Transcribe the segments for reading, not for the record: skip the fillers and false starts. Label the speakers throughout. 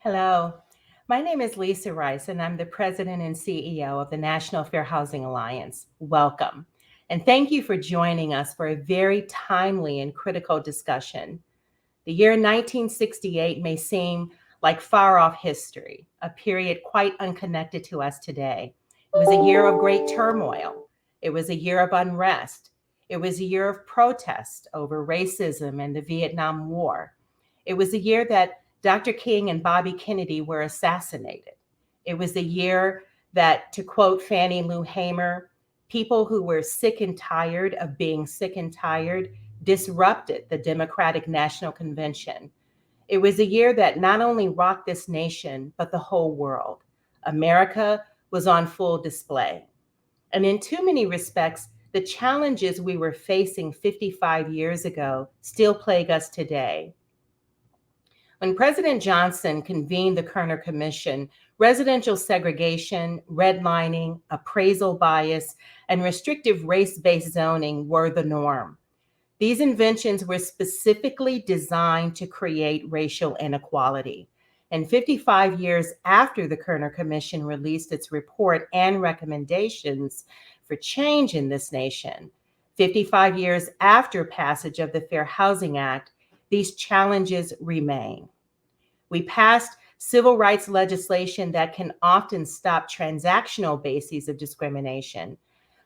Speaker 1: Hello, my name is Lisa Rice, and I'm the President and CEO of the National Fair Housing Alliance. Welcome, and thank you for joining us for a very timely and critical discussion. The year 1968 may seem like far off history, a period quite unconnected to us today. It was a year of great turmoil. It was a year of unrest. It was a year of protest over racism and the Vietnam War. It was a year that Dr. King and Bobby Kennedy were assassinated. It was a year that, to quote Fannie Lou Hamer, people who were sick and tired of being sick and tired disrupted the Democratic National Convention. It was a year that not only rocked this nation, but the whole world. America was on full display. And in too many respects, the challenges we were facing 55 years ago still plague us today. When President Johnson convened the Kerner Commission, residential segregation, redlining, appraisal bias, and restrictive race-based zoning were the norm. These inventions were specifically designed to create racial inequality. And 55 years after the Kerner Commission released its report and recommendations for change in this nation, 55 years after passage of the Fair Housing Act, these challenges remain. We passed civil rights legislation that can often stop transactional bases of discrimination,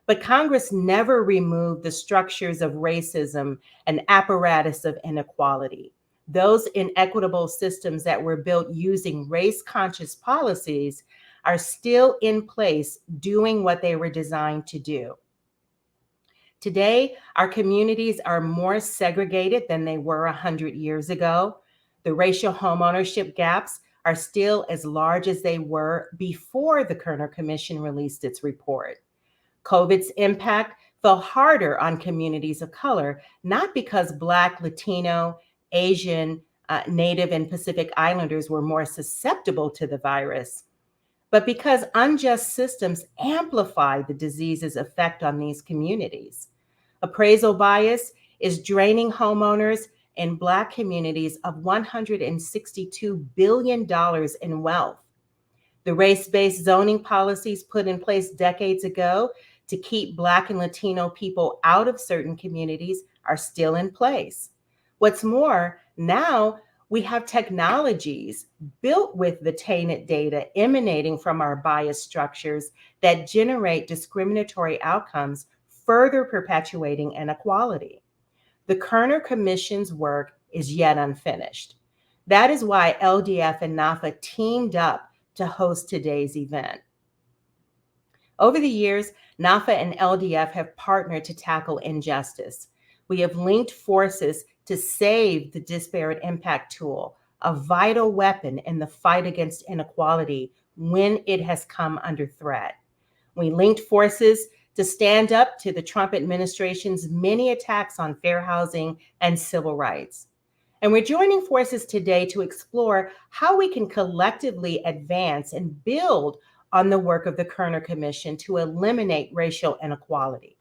Speaker 1: but Congress never removed the structures of racism and apparatus of inequality. Those inequitable systems that were built using race-conscious policies are still in place doing what they were designed to do. Today, our communities are more segregated than they were 100 years ago. The racial homeownership gaps are still as large as they were before the Kerner Commission released its report. COVID's impact fell harder on communities of color, not because Black, Latino, Asian, Native, and Pacific Islanders were more susceptible to the virus, but because unjust systems amplify the disease's effect on these communities. Appraisal bias is draining homeowners in Black communities of $162 billion in wealth. The race-based zoning policies put in place decades ago to keep Black and Latino people out of certain communities are still in place. What's more, now we have technologies built with the tainted data emanating from our bias structures that generate discriminatory outcomes, further perpetuating inequality. The Kerner Commission's work is yet unfinished. That is why LDF and NAFA teamed up to host today's event. Over the years, NAFA and LDF have partnered to tackle injustice. We have linked forces to save the disparate impact tool, a vital weapon in the fight against inequality when it has come under threat. We linked forces to stand up to the Trump administration's many attacks on fair housing and civil rights. And we're joining forces today to explore how we can collectively advance and build on the work of the Kerner Commission to eliminate racial inequality.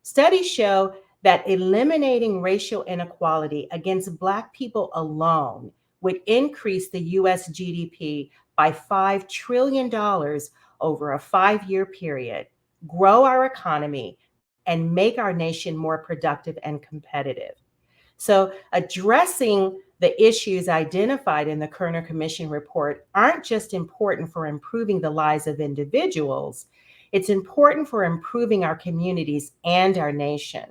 Speaker 1: Studies show that eliminating racial inequality against Black people alone would increase the US GDP by $5 trillion over a 5-year period, grow our economy, and make our nation more productive and competitive. So addressing the issues identified in the Kerner Commission report aren't just important for improving the lives of individuals, it's important for improving our communities and our nation.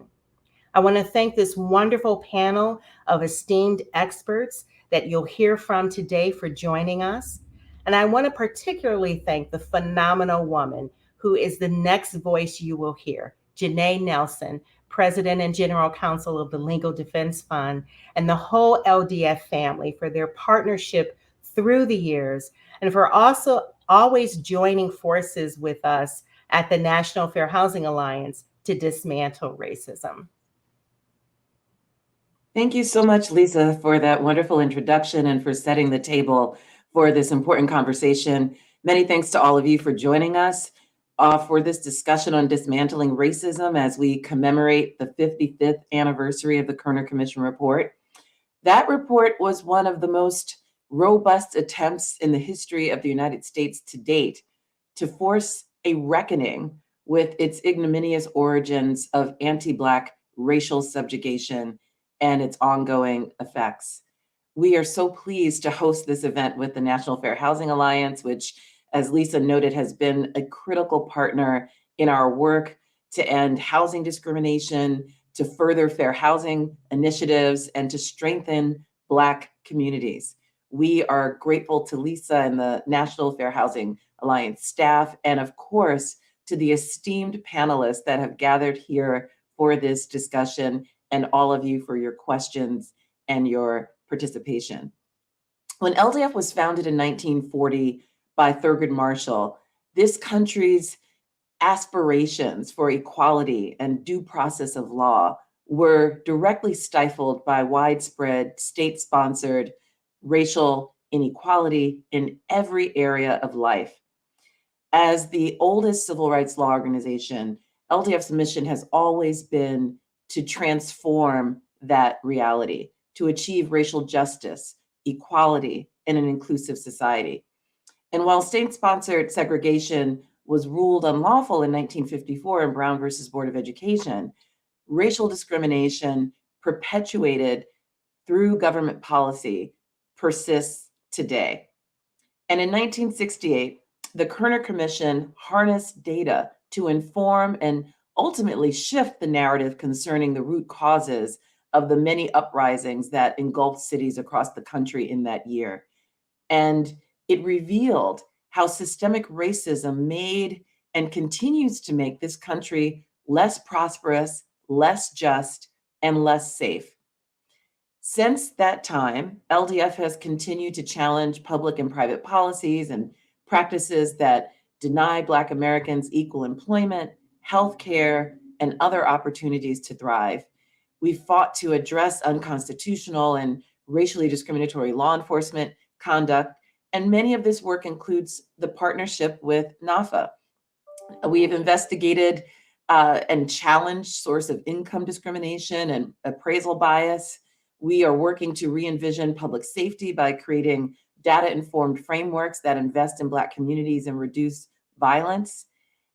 Speaker 1: I want to thank this wonderful panel of esteemed experts that you'll hear from today for joining us. And I want to particularly thank the phenomenal woman who is the next voice you will hear, Janae Nelson, President and General Counsel of the Legal Defense Fund, and the whole LDF family for their partnership through the years, and for also always joining forces with us at the National Fair Housing Alliance to dismantle racism.
Speaker 2: Thank you so much, Lisa, for that wonderful introduction and for setting the table for this important conversation. Many thanks to all of you for joining us for this discussion on dismantling racism as we commemorate the 55th anniversary of the Kerner Commission report. That report was one of the most robust attempts in the history of the United States to date to force a reckoning with its ignominious origins of anti-Black racial subjugation and its ongoing effects. We are so pleased to host this event with the National Fair Housing Alliance, which, as Lisa noted, has been a critical partner in our work to end housing discrimination, to further fair housing initiatives, and to strengthen Black communities. We are grateful to Lisa and the National Fair Housing Alliance staff, and of course, to the esteemed panelists that have gathered here for this discussion, and all of you for your questions and your participation. When LDF was founded in 1940 by Thurgood Marshall, this country's aspirations for equality and due process of law were directly stifled by widespread state-sponsored racial inequality in every area of life. As the oldest civil rights law organization, LDF's mission has always been to transform that reality, to achieve racial justice, equality, and an inclusive society. And while state-sponsored segregation was ruled unlawful in 1954 in Brown versus Board of Education, racial discrimination perpetuated through government policy persists today. And in 1968, the Kerner Commission harnessed data to inform and ultimately shift the narrative concerning the root causes of the many uprisings that engulfed cities across the country in that year. And it revealed how systemic racism made and continues to make this country less prosperous, less just, and less safe. Since that time, LDF has continued to challenge public and private policies and practices that deny Black Americans equal employment, healthcare, and other opportunities to thrive. We fought to address unconstitutional and racially discriminatory law enforcement conduct, and many of this work includes the partnership with NAFA. We have investigated and challenged source of income discrimination and appraisal bias. We are working to re-envision public safety by creating data-informed frameworks that invest in Black communities and reduce violence.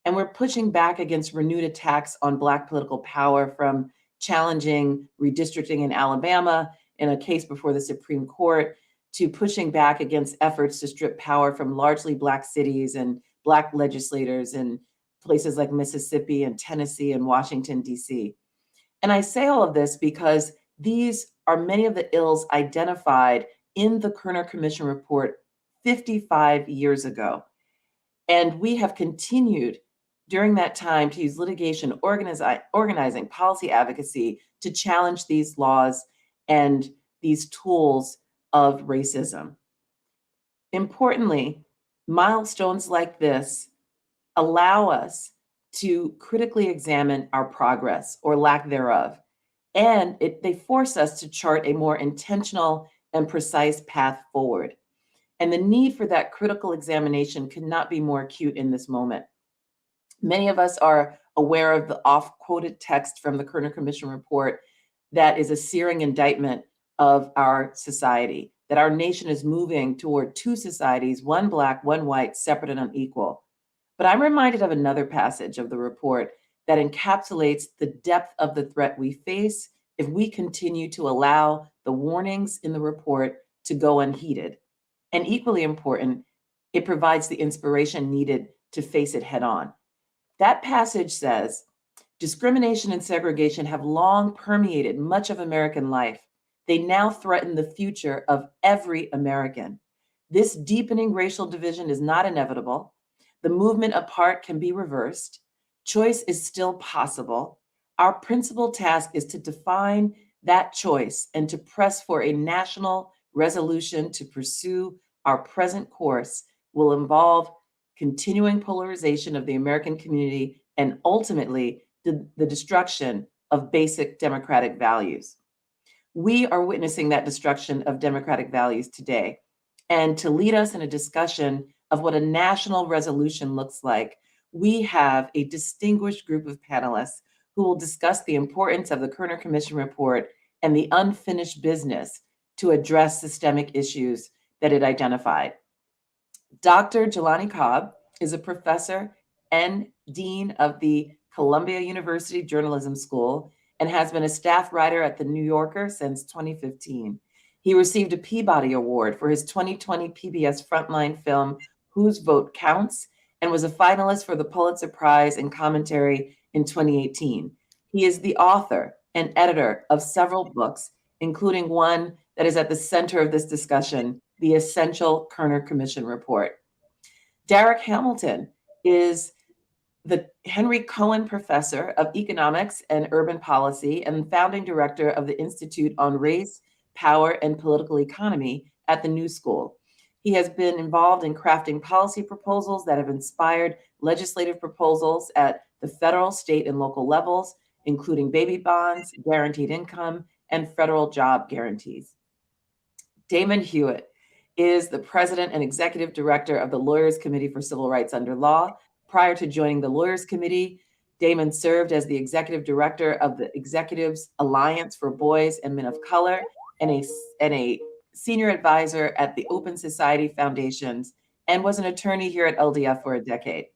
Speaker 2: And we're pushing back against renewed attacks on Black political power, from challenging redistricting in Alabama in a case before the Supreme Court, to pushing back against efforts to strip power from largely Black cities and Black legislators in places like Mississippi and Tennessee and Washington, D.C. And I say all of this because these are many of the ills identified in the Kerner Commission report 55 years ago. And we have continued during that time to use litigation, organizing, policy advocacy to challenge these laws and these tools of racism. Importantly, milestones like this allow us to critically examine our progress or lack thereof. And they force us to chart a more intentional and precise path forward. And the need for that critical examination could not be more acute in this moment. Many of us are aware of the oft-quoted text from the Kerner Commission report that is a searing indictment of our society, that our nation is moving toward two societies, one Black, one white, separate and unequal. But I'm reminded of another passage of the report that encapsulates the depth of the threat we face if we continue to allow the warnings in the report to go unheeded. And equally important, it provides the inspiration needed to face it head on. That passage says, discrimination and segregation have long permeated much of American life. They now threaten the future of every American. This deepening racial division is not inevitable. The movement apart can be reversed. Choice is still possible. Our principal task is to define that choice and to press for a national resolution to pursue our present course will involve continuing polarization of the American community and ultimately the destruction of basic democratic values. We are witnessing that destruction of democratic values today. And to lead us in a discussion of what a national resolution looks like, we have a distinguished group of panelists who will discuss the importance of the Kerner Commission report and the unfinished business to address systemic issues that it identified. Dr. Jelani Cobb is a professor and dean of the Columbia University Journalism School and has been a staff writer at The New Yorker since 2015. He received a Peabody Award for his 2020 PBS Frontline film, Whose Vote Counts, and was a finalist for the Pulitzer Prize in Commentary in 2018. He is the author and editor of several books, including one that is at the center of this discussion, the Essential Kerner Commission Report. Derek Hamilton is the Henry Cohen Professor of Economics and Urban Policy and founding director of the Institute on Race, Power, and Political Economy at the New School. He has been involved in crafting policy proposals that have inspired legislative proposals at the federal, state, and local levels, including baby bonds, guaranteed income, and federal job guarantees. Damon Hewitt is the president and executive director of the Lawyers Committee for Civil Rights Under Law. Prior to joining the Lawyers Committee, Damon served as the executive director of the Executives Alliance for Boys and Men of Color and a senior advisor at the Open Society Foundations, and was an attorney here at LDF for a decade.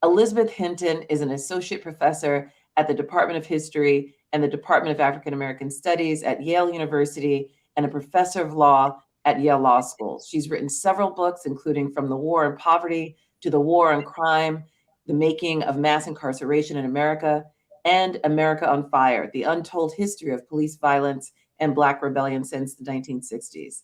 Speaker 2: Elizabeth Hinton is an associate professor at the Department of History and the Department of African American Studies at Yale University and a professor of law at Yale Law School. She's written several books, including From the War on Poverty to the War on Crime, The Making of Mass Incarceration in America, and America on Fire, The Untold History of Police Violence and Black Rebellion since the 1960s.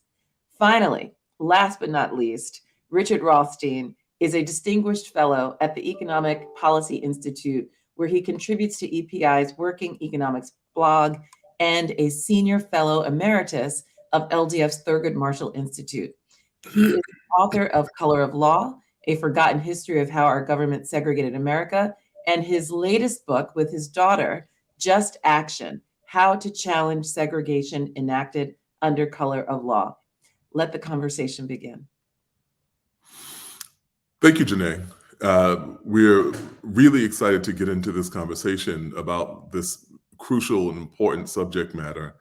Speaker 2: Finally, last but not least, Richard Rothstein is a distinguished fellow at the Economic Policy Institute, where he contributes to EPI's Working Economics blog and a senior fellow emeritus of LDF's Thurgood Marshall Institute. He is the author of Color of Law, A Forgotten History of How Our Government Segregated America, and his latest book with his daughter, Just Action, How to Challenge Segregation Enacted Under Color of Law. Let the conversation begin.
Speaker 3: Thank you, Janae. We're really excited to get into this conversation about this crucial and important subject matter,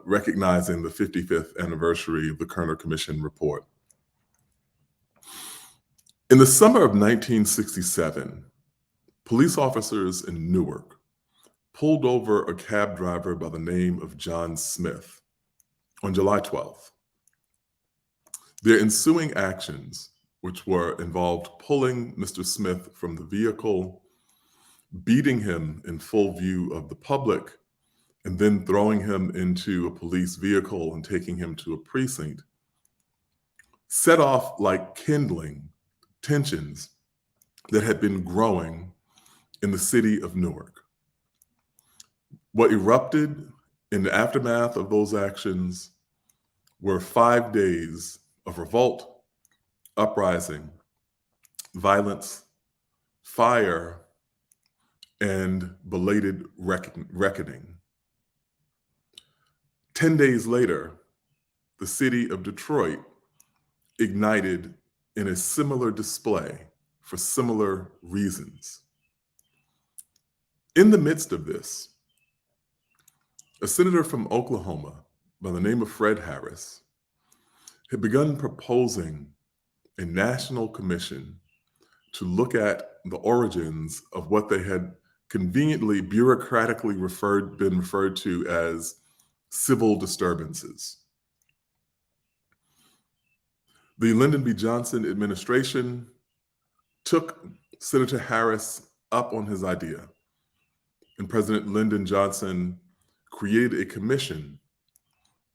Speaker 3: recognizing the 55th anniversary of the Kerner Commission report. In the summer of 1967, police officers in Newark pulled over a cab driver by the name of John Smith on July 12th. Their ensuing actions, which involved pulling Mr. Smith from the vehicle, beating him in full view of the public, and then throwing him into a police vehicle and taking him to a precinct, set off like kindling tensions that had been growing in the city of Newark. What erupted in the aftermath of those actions were 5 days of revolt, uprising, violence, fire, and belated reckoning. 10 days later, the city of Detroit ignited in a similar display for similar reasons. In the midst of this, a senator from Oklahoma by the name of Fred Harris had begun proposing a national commission to look at the origins of what they had conveniently, bureaucratically been referred to as civil disturbances. The Lyndon B. Johnson administration took Senator Harris up on his idea, and President Lyndon Johnson created a commission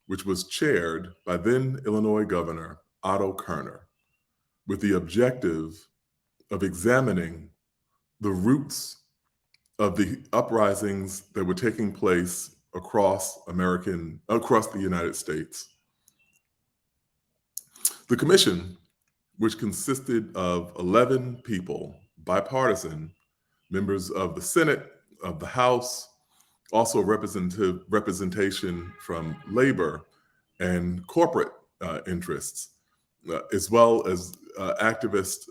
Speaker 3: which was chaired by then Illinois Governor Otto Kerner, with the objective of examining the roots of the uprisings that were taking place across the United States. The commission, which consisted of 11 people, bipartisan, members of the Senate, of the House, also representation from labor and corporate interests, as well as activists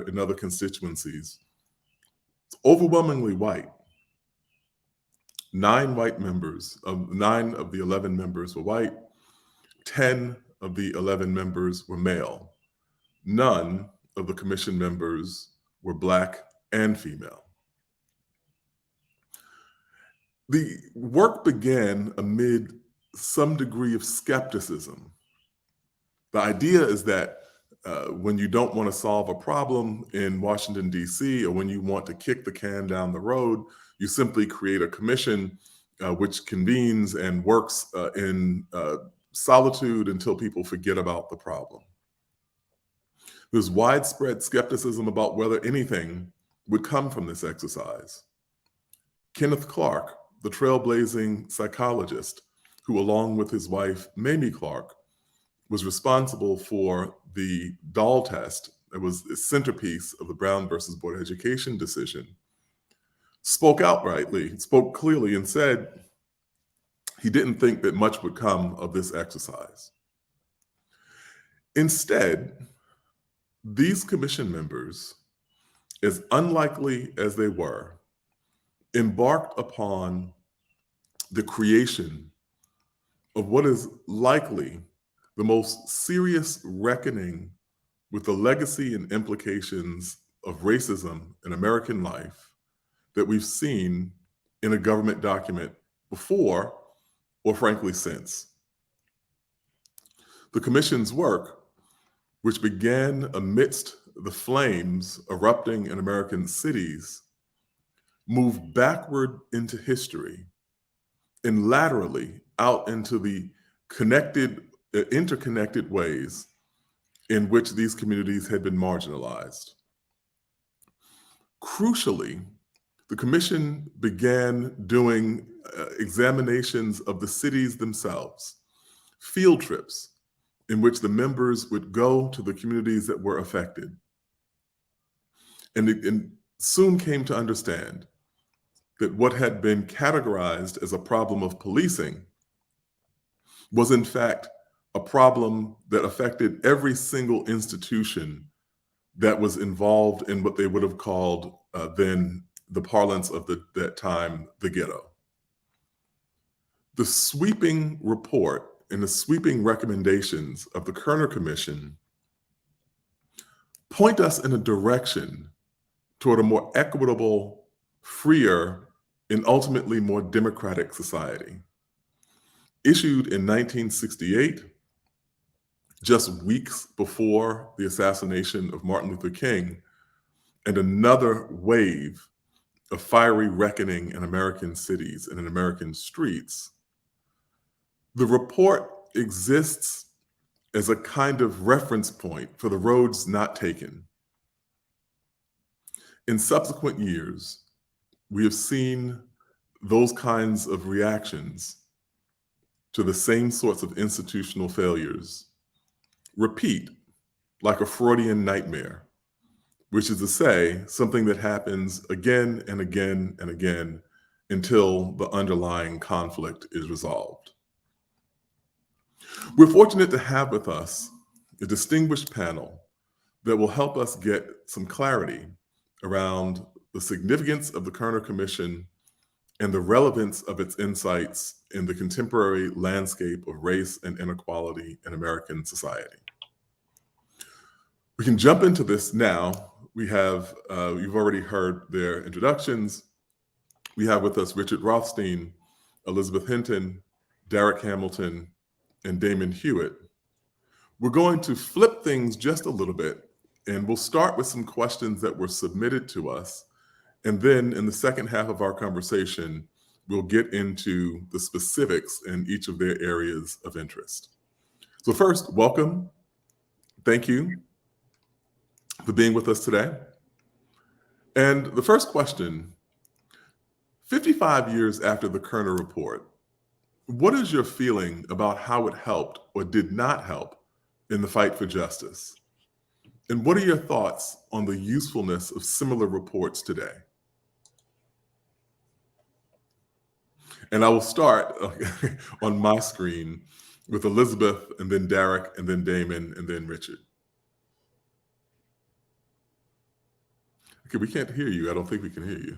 Speaker 3: in other constituencies. It's overwhelmingly white. 9 of the 11 members were white. 10 of the 11 members were male. None of the commission members were Black and female. The work began amid some degree of skepticism. The idea is that when you don't want to solve a problem in Washington, D.C., or when you want to kick the can down the road, you simply create a commission which convenes and works in solitude until people forget about the problem. There's widespread skepticism about whether anything would come from this exercise. Kenneth Clark, the trailblazing psychologist, who along with his wife, Mamie Clark, was responsible for the doll test that was the centerpiece of the Brown versus Board of Education decision, spoke clearly, and said he didn't think that much would come of this exercise. Instead, these commission members, as unlikely as they were, embarked upon the creation of what is likely the most serious reckoning with the legacy and implications of racism in American life that we've seen in a government document before, or frankly, since. The commission's work, which began amidst the flames erupting in American cities, moved backward into history and laterally out into the interconnected ways in which these communities had been marginalized. Crucially, the commission began doing examinations of the cities themselves, field trips in which the members would go to the communities that were affected. And soon came to understand that what had been categorized as a problem of policing was in fact a problem that affected every single institution that was involved in what they would have called then the parlance of that time, the ghetto. The sweeping report and the sweeping recommendations of the Kerner Commission point us in a direction toward a more equitable, freer, and ultimately more democratic society. Issued in 1968, just weeks before the assassination of Martin Luther King, and another wave of fiery reckoning in American cities and in American streets, the report exists as a kind of reference point for the roads not taken. In subsequent years, we have seen those kinds of reactions to the same sorts of institutional failures repeat like a Freudian nightmare, which is to say, something that happens again and again and again until the underlying conflict is resolved. We're fortunate to have with us a distinguished panel that will help us get some clarity around the significance of the Kerner Commission and the relevance of its insights in the contemporary landscape of race and inequality in American society. We can jump into this now. We have, you've already heard their introductions. We have with us Richard Rothstein, Elizabeth Hinton, Derek Hamilton, and Damon Hewitt. We're going to flip things just a little bit, and we'll start with some questions that were submitted to us. And then in the second half of our conversation, we'll get into the specifics in each of their areas of interest. So first, welcome. Thank you for being with us today. And the first question, 55 years after the Kerner report, what is your feeling about how it helped or did not help in the fight for justice? And what are your thoughts on the usefulness of similar reports today? And I will start on my screen with Elizabeth, and then Derek, and then Damon, and then Richard. Okay, we can't hear you. I don't think we can hear you.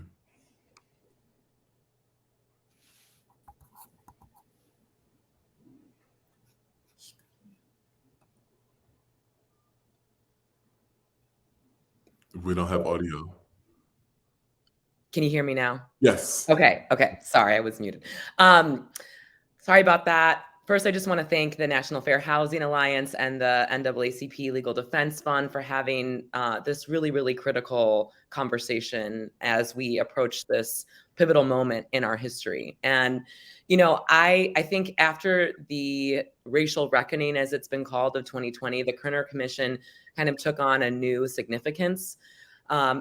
Speaker 3: We don't have audio.
Speaker 4: Can you hear me now?
Speaker 3: Yes.
Speaker 4: Okay. Sorry, I was muted. Sorry about that. First, I just want to thank the National Fair Housing Alliance and the NAACP Legal Defense Fund for having this really, really critical conversation as we approach this pivotal moment in our history. And, you know, I think after the racial reckoning, as it's been called, of 2020, the Kerner Commission kind of took on a new significance.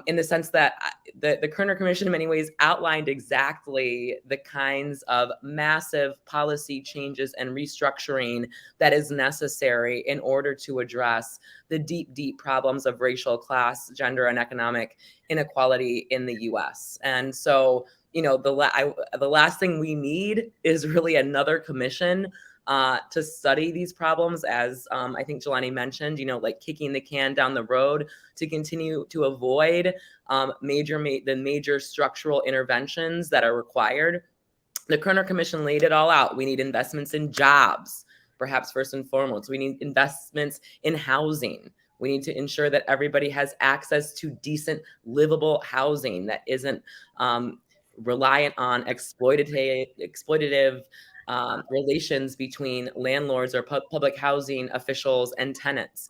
Speaker 4: In the sense that the Kerner Commission in many ways outlined exactly the kinds of massive policy changes and restructuring that is necessary in order to address the deep, deep problems of racial, class, gender, and economic inequality in the US. And so, you know, the last thing we need is really another commission to study these problems, as I think Jelani mentioned, you know, like kicking the can down the road to continue to avoid the major structural interventions that are required. The Kerner Commission laid it all out. We need investments in jobs, perhaps first and foremost. We need investments in housing. We need to ensure that everybody has access to decent, livable housing that isn't reliant on exploitative relations between landlords or public housing officials and tenants.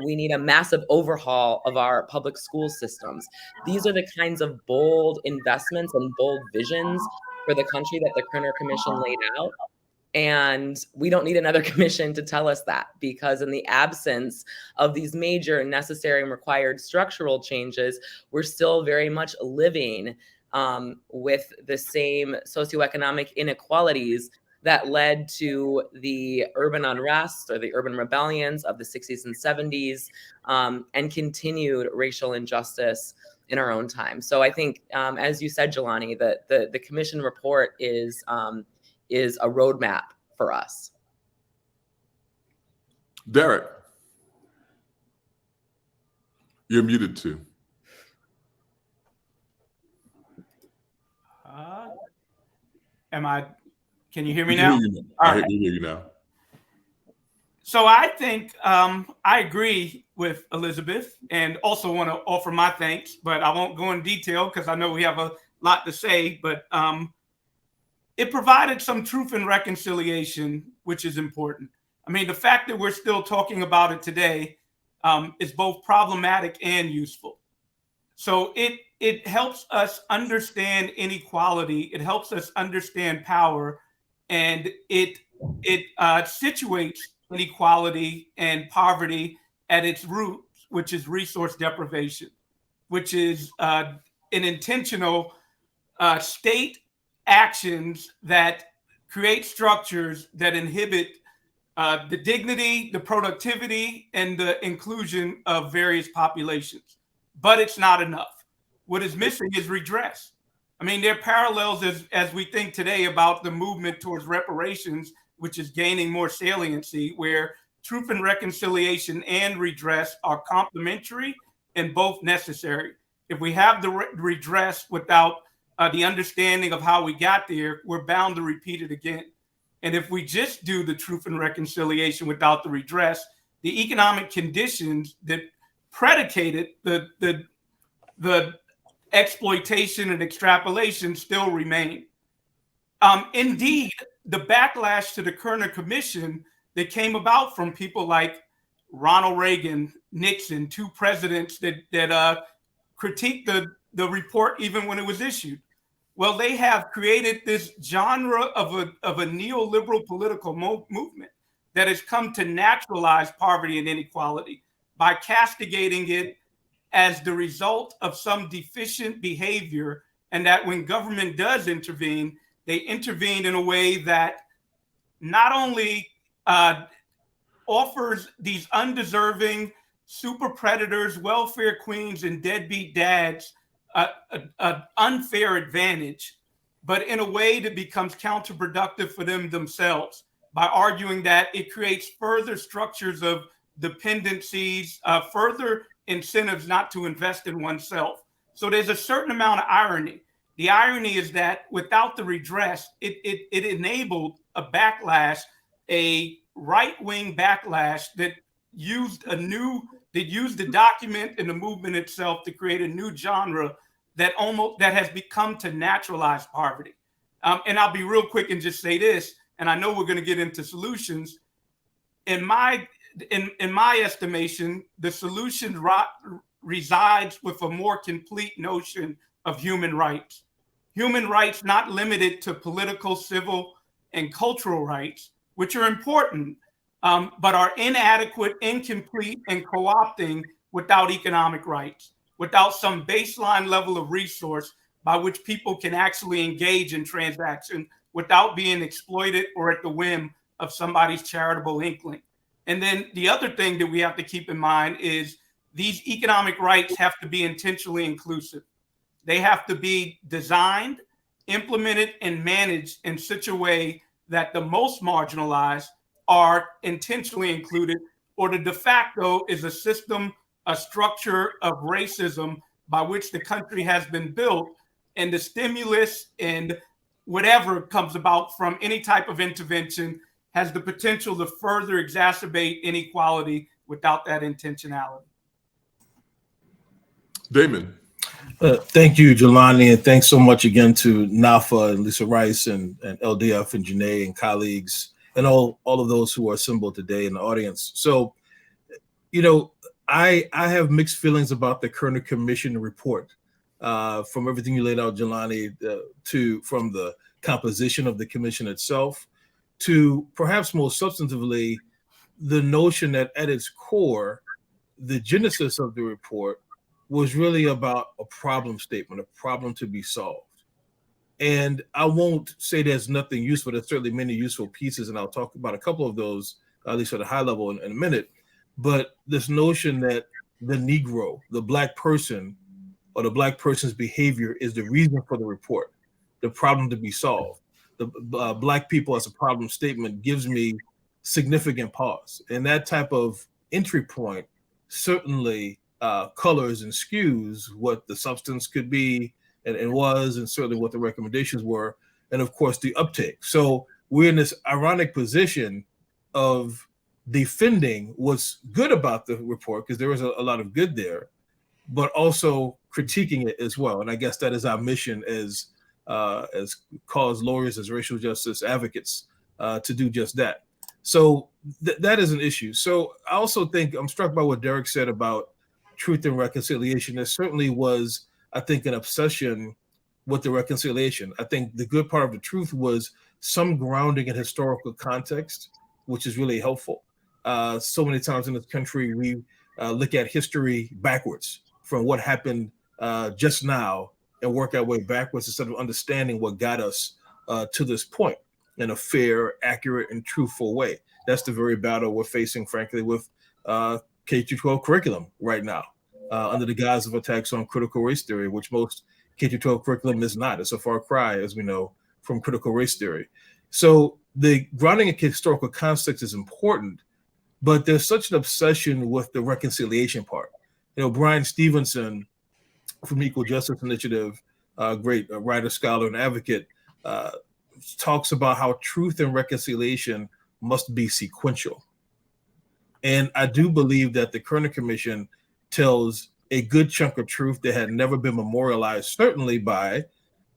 Speaker 4: We need a massive overhaul of our public school systems. These are the kinds of bold investments and bold visions for the country that the Kerner Commission laid out. And we don't need another commission to tell us that, because in the absence of these major necessary and required structural changes, we're still very much living with the same socioeconomic inequalities that led to the urban unrest or the urban rebellions of the 60s and 70s, and continued racial injustice in our own time. So I think, as you said, Jelani, that the commission report is a roadmap for us.
Speaker 3: Derek, you're muted too.
Speaker 5: Can you hear me now?
Speaker 3: I hear you now.
Speaker 5: So I think I agree with Elizabeth, and also want to offer my thanks, but I won't go in detail because I know we have a lot to say, but it provided some truth and reconciliation, which is important. I mean, the fact that we're still talking about it today is both problematic and useful. So it helps us understand inequality. It helps us understand power, and it situates inequality and poverty at its root, which is resource deprivation, which is an intentional state actions that create structures that inhibit the dignity, the productivity, and the inclusion of various populations. But it's not enough. What is missing is redress. I mean, there are parallels as we think today about the movement towards reparations, which is gaining more saliency, where truth and reconciliation and redress are complementary and both necessary. If we have the redress without the understanding of how we got there, we're bound to repeat it again. And if we just do the truth and reconciliation without the redress, the economic conditions that predicated the exploitation and extrapolation still remain. Indeed, the backlash to the Kerner Commission that came about from people like Ronald Reagan, Nixon, two presidents that critiqued the report even when it was issued. Well, they have created this genre of a neoliberal political movement that has come to naturalize poverty and inequality by castigating it as the result of some deficient behavior, and that when government does intervene, they intervene in a way that not only offers these undeserving super predators, welfare queens, and deadbeat dads an unfair advantage, but in a way that becomes counterproductive for them themselves by arguing that it creates further structures of dependencies, further incentives not to invest in oneself. So there's a certain amount of irony. The irony is that without the redress, it enabled a backlash, a right-wing backlash that used a new that used the document and the movement itself to create a new genre that has become to naturalize poverty. And I'll be real quick and just say this, and I know we're going to get into solutions. In my estimation, the solution resides with a more complete notion of human rights. Human rights not limited to political, civil, and cultural rights, which are important, but are inadequate, incomplete, and co-opting without economic rights, without some baseline level of resource by which people can actually engage in transaction without being exploited or at the whim of somebody's charitable inkling. And then the other thing that we have to keep in mind is these economic rights have to be intentionally inclusive. They have to be designed, implemented, and managed in such a way that the most marginalized are intentionally included, or the de facto is a system, a structure of racism by which the country has been built, and the stimulus and whatever comes about from any type of intervention has the potential to further exacerbate inequality without that intentionality.
Speaker 3: Damon.
Speaker 6: Thank you, Jelani, and thanks so much again to NAFA and Lisa Rice and LDF and Janae and colleagues and all of those who are assembled today in the audience. So, I have mixed feelings about the Kerner Commission report. From everything you laid out, Jelani, from the composition of the commission itself to perhaps most substantively, the notion that at its core, the genesis of the report was really about a problem statement, a problem to be solved. And I won't say there's nothing useful. There's certainly many useful pieces, and I'll talk about a couple of those, at least at a high level in a minute. But this notion that the Negro, the Black person, or the Black person's behavior is the reason for the report, the problem to be solved. The Black people as a problem statement gives me significant pause. And that type of entry point certainly colors and skews what the substance could be and was, and certainly what the recommendations were, and of course the uptake. So we're in this ironic position of defending what's good about the report, because there was a lot of good there, but also critiquing it as well. And I guess that is our mission as cause lawyers, as racial justice advocates, to do just that. So that is an issue. So I also think I'm struck by what Derek said about truth and reconciliation. There certainly was, I think, an obsession with the reconciliation. I think the good part of the truth was some grounding in historical context, which is really helpful. So many times in this country, we look at history backwards from what happened just now and work our way backwards instead of understanding what got us to this point in a fair, accurate, and truthful way. That's the very battle we're facing, frankly, with K-12 curriculum right now, under the guise of attacks on critical race theory, which most K-12 curriculum is not. It's a far cry, as we know, from critical race theory. So the grounding in historical context is important, but there's such an obsession with the reconciliation part. Brian Stevenson from Equal Justice Initiative, great writer, scholar, and advocate, talks about how truth and reconciliation must be sequential. And I do believe that the Kerner Commission tells a good chunk of truth that had never been memorialized, certainly by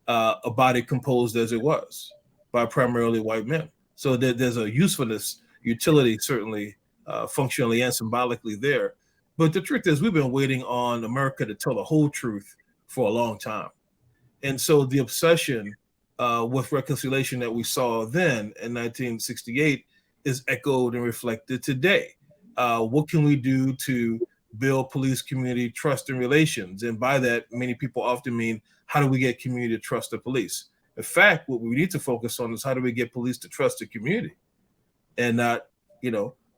Speaker 6: a body composed as it was, by primarily white men. So there's a usefulness, utility, certainly functionally and symbolically there. But the truth is, we've been waiting on America to tell the whole truth for a long time. And so the obsession with reconciliation that we saw then in 1968 is echoed and reflected today. What can we do to build police community trust and relations? And by that, many people often mean, how do we get community to trust the police? In fact, what we need to focus on is how do we get police to trust the community and not,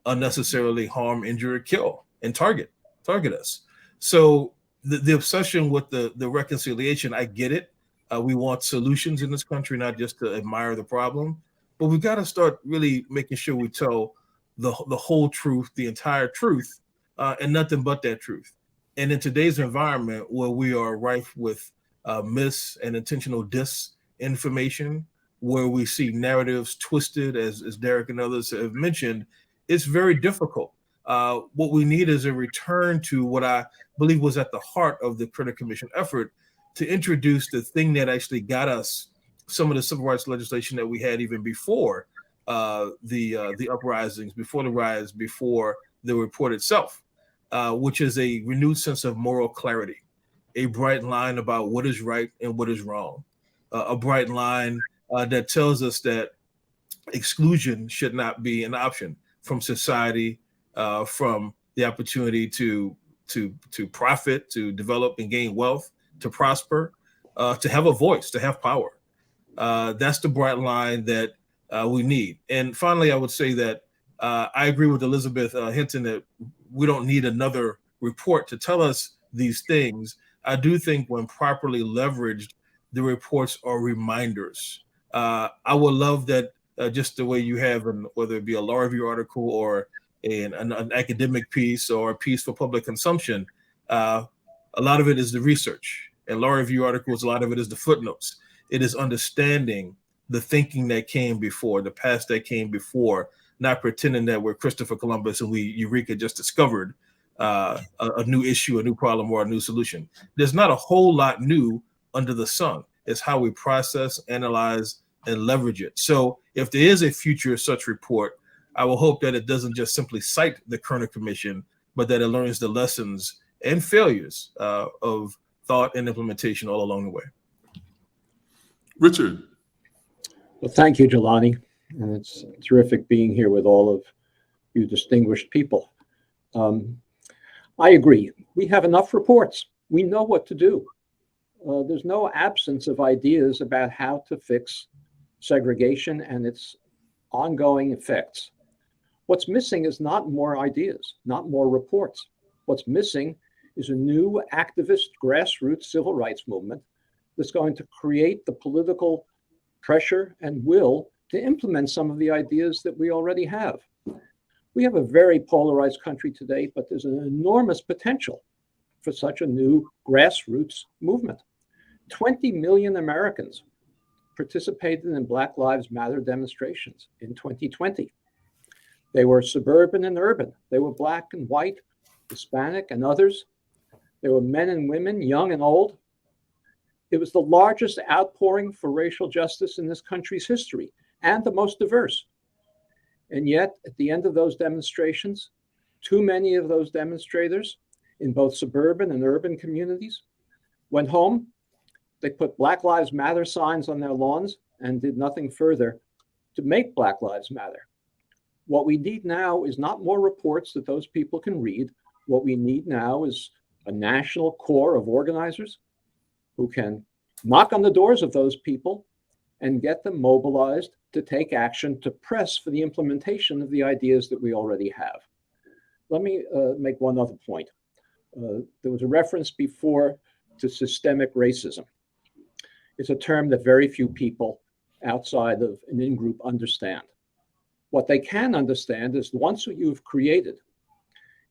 Speaker 6: unnecessarily harm, injure, kill, and target us. So the obsession with the reconciliation, I get it. We want solutions in this country, not just to admire the problem, but we've got to start really making sure we tell the whole truth, the entire truth, and nothing but that truth. And in today's environment where we are rife with mis and intentional disinformation, where we see narratives twisted, as Derek and others have mentioned, it's very difficult What we need is a return to what I believe was at the heart of the Kerner Commission effort, to introduce the thing that actually got us some of the civil rights legislation that we had even before the uprisings, before the riots, before the report itself, which is a renewed sense of moral clarity, a bright line about what is right and what is wrong, a bright line that tells us that exclusion should not be an option from society, from the opportunity to profit, to develop and gain wealth, to prosper, to have a voice, to have power. That's the bright line that we need. And finally, I would say that I agree with Elizabeth Hinton that we don't need another report to tell us these things. I do think when properly leveraged, the reports are reminders. I would love that just the way you have, whether it be a law review article or an academic piece or a piece for public consumption, a lot of it is the research. And law review articles, a lot of it is the footnotes. It is understanding the thinking that came before, the past that came before, not pretending that we're Christopher Columbus and Eureka just discovered a new issue, a new problem, or a new solution. There's not a whole lot new under the sun. It's how we process, analyze, and leverage it. So if there is a future such report, I will hope that it doesn't just simply cite the Kerner Commission, but that it learns the lessons and failures of thought and implementation all along the way.
Speaker 3: Richard.
Speaker 7: Well, thank you, Jelani. And it's terrific being here with all of you distinguished people. I agree. We have enough reports. We know what to do. There's no absence of ideas about how to fix segregation and its ongoing effects. What's missing is not more ideas, not more reports. What's missing is a new activist grassroots civil rights movement that's going to create the political pressure and will to implement some of the ideas that we already have. We have a very polarized country today, but there's an enormous potential for such a new grassroots movement. 20 million Americans participated in Black Lives Matter demonstrations in 2020. They were suburban and urban. They were Black and white, Hispanic and others. They were men and women, young and old. It was the largest outpouring for racial justice in this country's history and the most diverse. And yet, at the end of those demonstrations, too many of those demonstrators in both suburban and urban communities went home. They put Black Lives Matter signs on their lawns and did nothing further to make Black Lives Matter. What we need now is not more reports that those people can read. What we need now is a national core of organizers who can knock on the doors of those people and get them mobilized to take action to press for the implementation of the ideas that we already have. Let me make one other point. There was a reference before to systemic racism. It's a term that very few people outside of an in-group understand. What they can understand is once you've created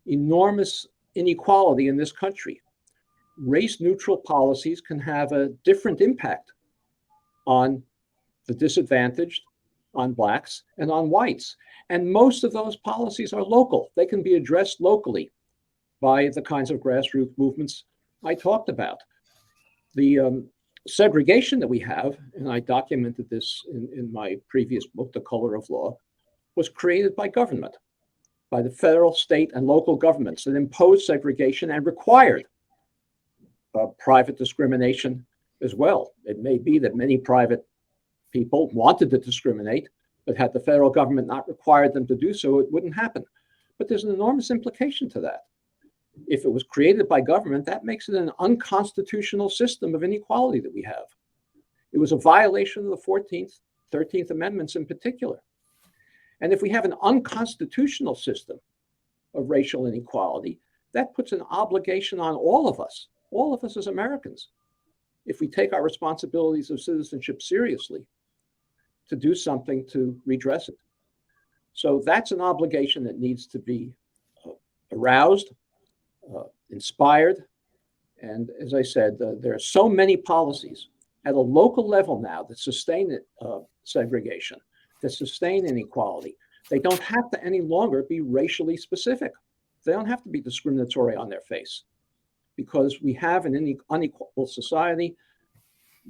Speaker 7: enormous inequality in this country, race-neutral policies can have a different impact on the disadvantaged, on Blacks, and on whites. And most of those policies are local. They can be addressed locally by the kinds of grassroots movements I talked about. The segregation that we have, and I documented this in my previous book, The Color of Law, was created by government, by the federal, state, and local governments that imposed segregation and required private discrimination as well. It may be that many private people wanted to discriminate, but had the federal government not required them to do so, it wouldn't happen. But there's an enormous implication to that. If it was created by government, that makes it an unconstitutional system of inequality that we have. It was a violation of the 14th, 13th Amendments in particular. And if we have an unconstitutional system of racial inequality, that puts an obligation on all of us as Americans, if we take our responsibilities of citizenship seriously, to do something to redress it. So that's an obligation that needs to be aroused, inspired. And as I said, there are so many policies at a local level now that sustain segregation, that sustain inequality, They don't have to any longer be racially specific. They don't have to be discriminatory on their face, because we have an unequal society.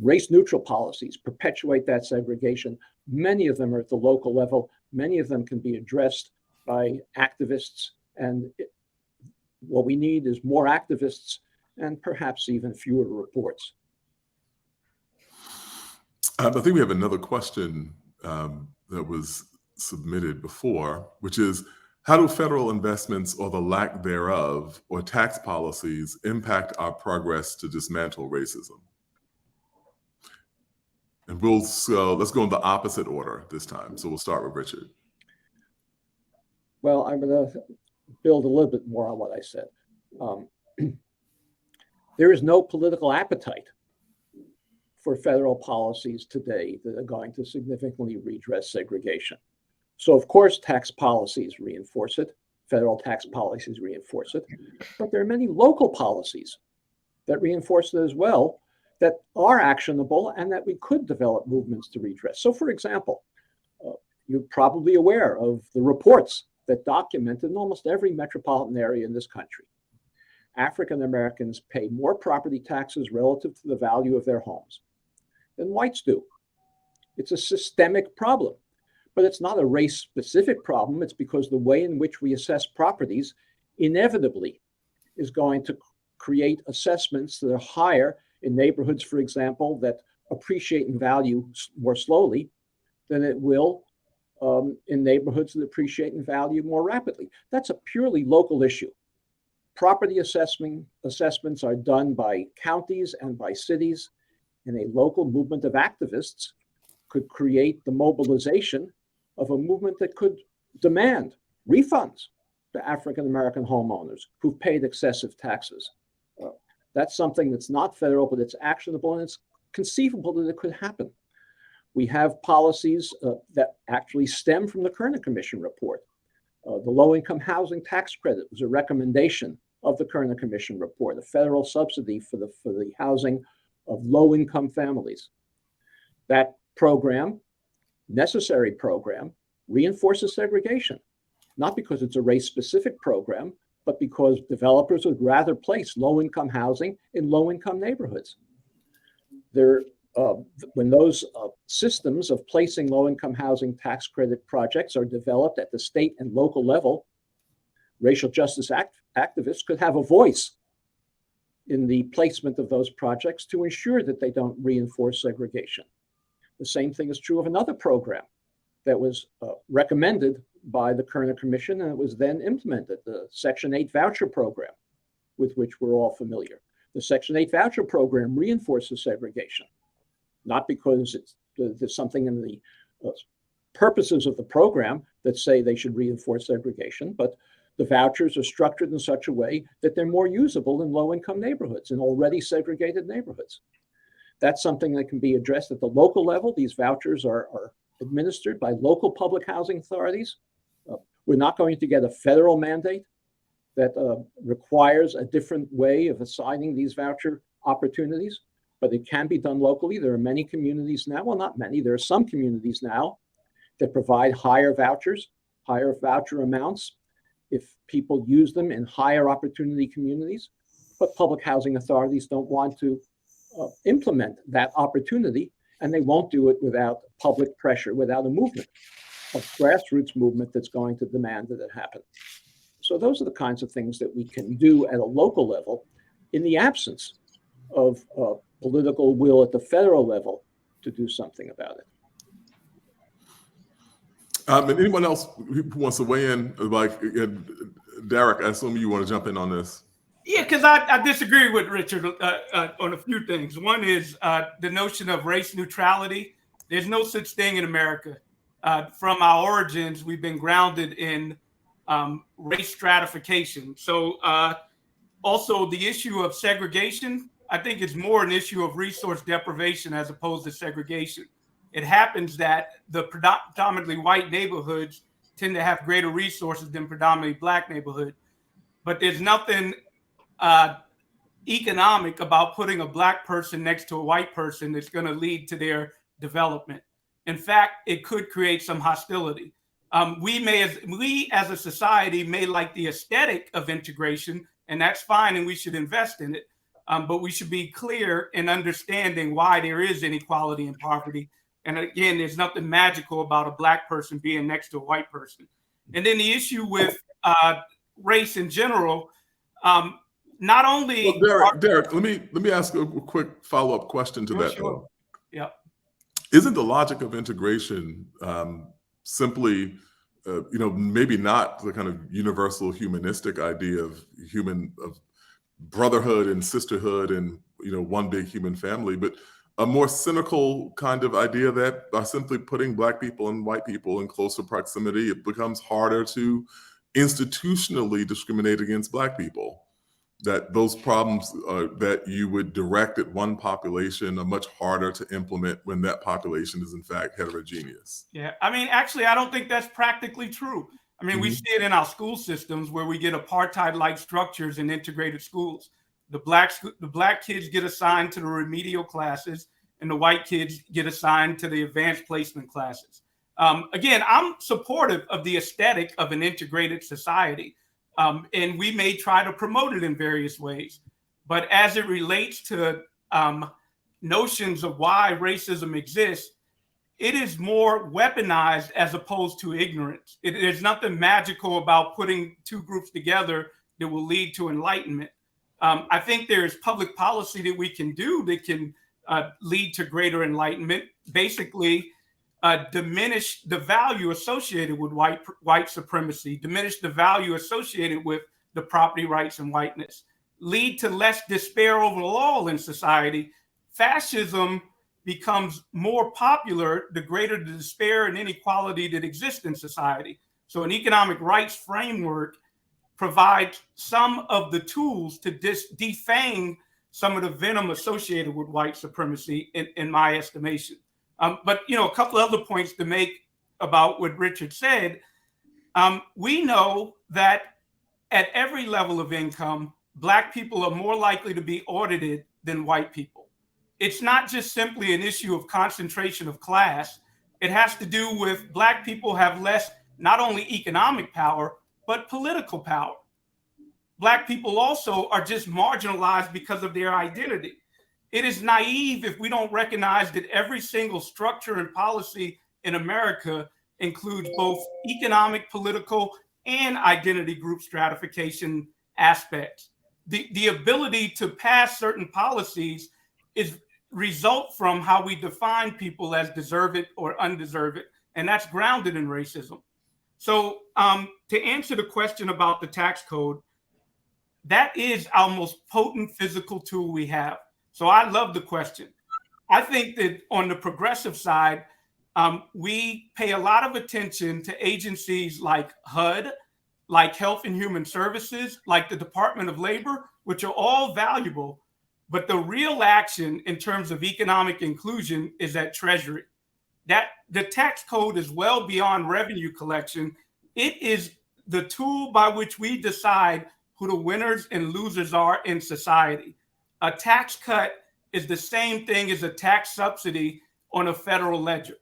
Speaker 7: Race-neutral policies perpetuate that segregation. Many of them are at the local level. Many of them can be addressed by activists. And what we need is more activists and perhaps even fewer reports.
Speaker 3: I think we have another question that was submitted before, which is, how do federal investments or the lack thereof or tax policies impact our progress to dismantle racism? And let's go in the opposite order this time. So we'll start with Richard.
Speaker 7: Well, I'm going to build a little bit more on what I said. There is no political appetite for federal policies today that are going to significantly redress segregation. So of course, tax policies reinforce it. Federal tax policies reinforce it. But there are many local policies that reinforce it as well, that are actionable and that we could develop movements to redress. So for example, you're probably aware of the reports that documented in almost every metropolitan area in this country, African Americans pay more property taxes relative to the value of their homes than whites do. It's a systemic problem, but it's not a race-specific problem. It's because the way in which we assess properties inevitably is going to create assessments that are higher in neighborhoods, for example, that appreciate in value more slowly than it will in neighborhoods that appreciate in value more rapidly. That's a purely local issue. Property assessments are done by counties and by cities, and a local movement of activists could create the mobilization of a movement that could demand refunds to African American homeowners who've paid excessive taxes. That's something that's not federal, but it's actionable, and it's conceivable that it could happen. We have policies that actually stem from the Kerner Commission report. The low-income housing tax credit was a recommendation of the Kerner Commission report, a federal subsidy for the housing of low-income families. That program, necessary program, reinforces segregation, not because it's a race-specific program, but because developers would rather place low-income housing in low-income neighborhoods. When those systems of placing low-income housing tax credit projects are developed at the state and local level, racial justice activists could have a voice in the placement of those projects to ensure that they don't reinforce segregation. The same thing is true of another program that was recommended by the Kerner Commission, and it was then implemented, the Section 8 voucher program, with which we're all familiar. The Section 8 voucher program reinforces segregation, not because there's something in the purposes of the program that say they should reinforce segregation, but the vouchers are structured in such a way that they're more usable in low-income neighborhoods, in already segregated neighborhoods. That's something that can be addressed at the local level. These vouchers are administered by local public housing authorities. We're not going to get a federal mandate that requires a different way of assigning these voucher opportunities, but it can be done locally. There are many communities now, well, not many, there are some communities now that provide higher vouchers, higher voucher amounts if people use them in higher opportunity communities, but public housing authorities don't want to implement that opportunity, and they won't do it without public pressure, without a movement, a grassroots movement that's going to demand that it happen. So those are the kinds of things that we can do at a local level in the absence of political will at the federal level to do something about it.
Speaker 3: And anyone else who wants to weigh in, like Derek, I assume you want to jump in on this.
Speaker 5: Yeah, because I disagree with Richard on a few things. One is the notion of race neutrality. There's no such thing in America. From our origins, we've been grounded in race stratification. So also the issue of segregation, I think it's more an issue of resource deprivation as opposed to segregation. It happens that the predominantly white neighborhoods tend to have greater resources than predominantly black neighborhood. But there's nothing economic about putting a black person next to a white person that's going to lead to their development. In fact, it could create some hostility. We as a society may like the aesthetic of integration, and that's fine, and we should invest in it. But we should be clear in understanding why there is inequality and poverty. And again, there's nothing magical about a Black person being next to a white person. And then the issue with race in general, not only.
Speaker 3: Well, Derek, let me ask a quick follow-up question to that.
Speaker 5: Sure. Yeah.
Speaker 3: Isn't the logic of integration simply, maybe not the kind of universal humanistic idea of brotherhood and sisterhood and one big human family, but a more cynical kind of idea that by simply putting Black people and white people in closer proximity, it becomes harder to institutionally discriminate against Black people? That those problems that you would direct at one population are much harder to implement when that population is in fact heterogeneous.
Speaker 5: Yeah, I mean, actually, I don't think that's practically true. I mean, we see it in our school systems where we get apartheid-like structures in integrated schools. The black kids get assigned to the remedial classes, and the white kids get assigned to the advanced placement classes. Again, I'm supportive of the aesthetic of an integrated society. And we may try to promote it in various ways. But as it relates to notions of why racism exists, it is more weaponized as opposed to ignorance. There's nothing magical about putting two groups together that will lead to enlightenment. I think there's public policy that we can do that can lead to greater enlightenment. Basically, diminish the value associated with white supremacy, diminish the value associated with the property rights and whiteness, lead to less despair overall in society. Fascism becomes more popular the greater the despair and inequality that exists in society. So an economic rights framework provides some of the tools to defang some of the venom associated with white supremacy, in my estimation. But a couple of other points to make about what Richard said. We know that at every level of income, Black people are more likely to be audited than white people. It's not just simply an issue of concentration of class. It has to do with Black people have less, not only economic power, but political power. Black people also are just marginalized because of their identity. It is naive if we don't recognize that every single structure and policy in America includes both economic, political, and identity group stratification aspects. The ability to pass certain policies result from how we define people as deserving or undeserving, and that's grounded in racism. So to answer the question about the tax code, that is our most potent physical tool we have. So I love the question. I think that on the progressive side, we pay a lot of attention to agencies like HUD, like Health and Human Services, like the Department of Labor, which are all valuable. But the real action in terms of economic inclusion is at Treasury. That the tax code is well beyond revenue collection. It is the tool by which we decide who the winners and losers are in society. A tax cut is the same thing as a tax subsidy on a federal ledger.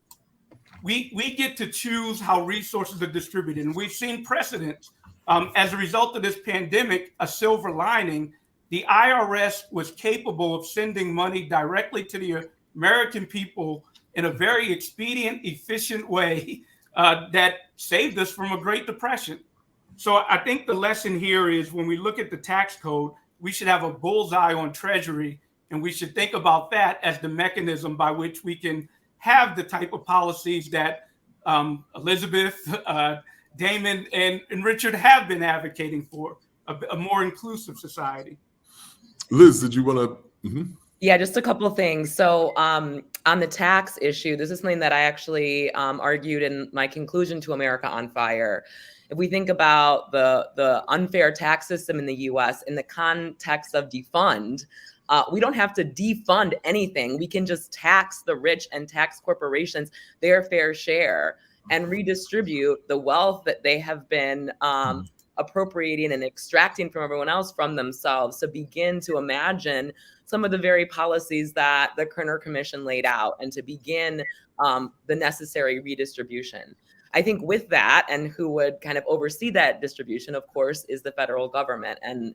Speaker 5: We get to choose how resources are distributed. And we've seen precedents. As a result of this pandemic, a silver lining, the IRS was capable of sending money directly to the American people in a very expedient, efficient way that saved us from a Great Depression. So I think the lesson here is when we look at the tax code, we should have a bullseye on Treasury, and we should think about that as the mechanism by which we can have the type of policies that Elizabeth, Damon, and Richard have been advocating for, a more inclusive society.
Speaker 3: Liz, did you want to? Mm-hmm.
Speaker 4: Yeah, just a couple of things. So on the tax issue, this is something that I actually argued in my conclusion to America on Fire. If we think about the unfair tax system in the US in the context of defund, we don't have to defund anything. We can just tax the rich and tax corporations their fair share and redistribute the wealth that they have been appropriating and extracting from everyone else from themselves, to begin to imagine some of the very policies that the Kerner Commission laid out and to begin the necessary redistribution. I think with that, and who would kind of oversee that distribution, of course, is the federal government. And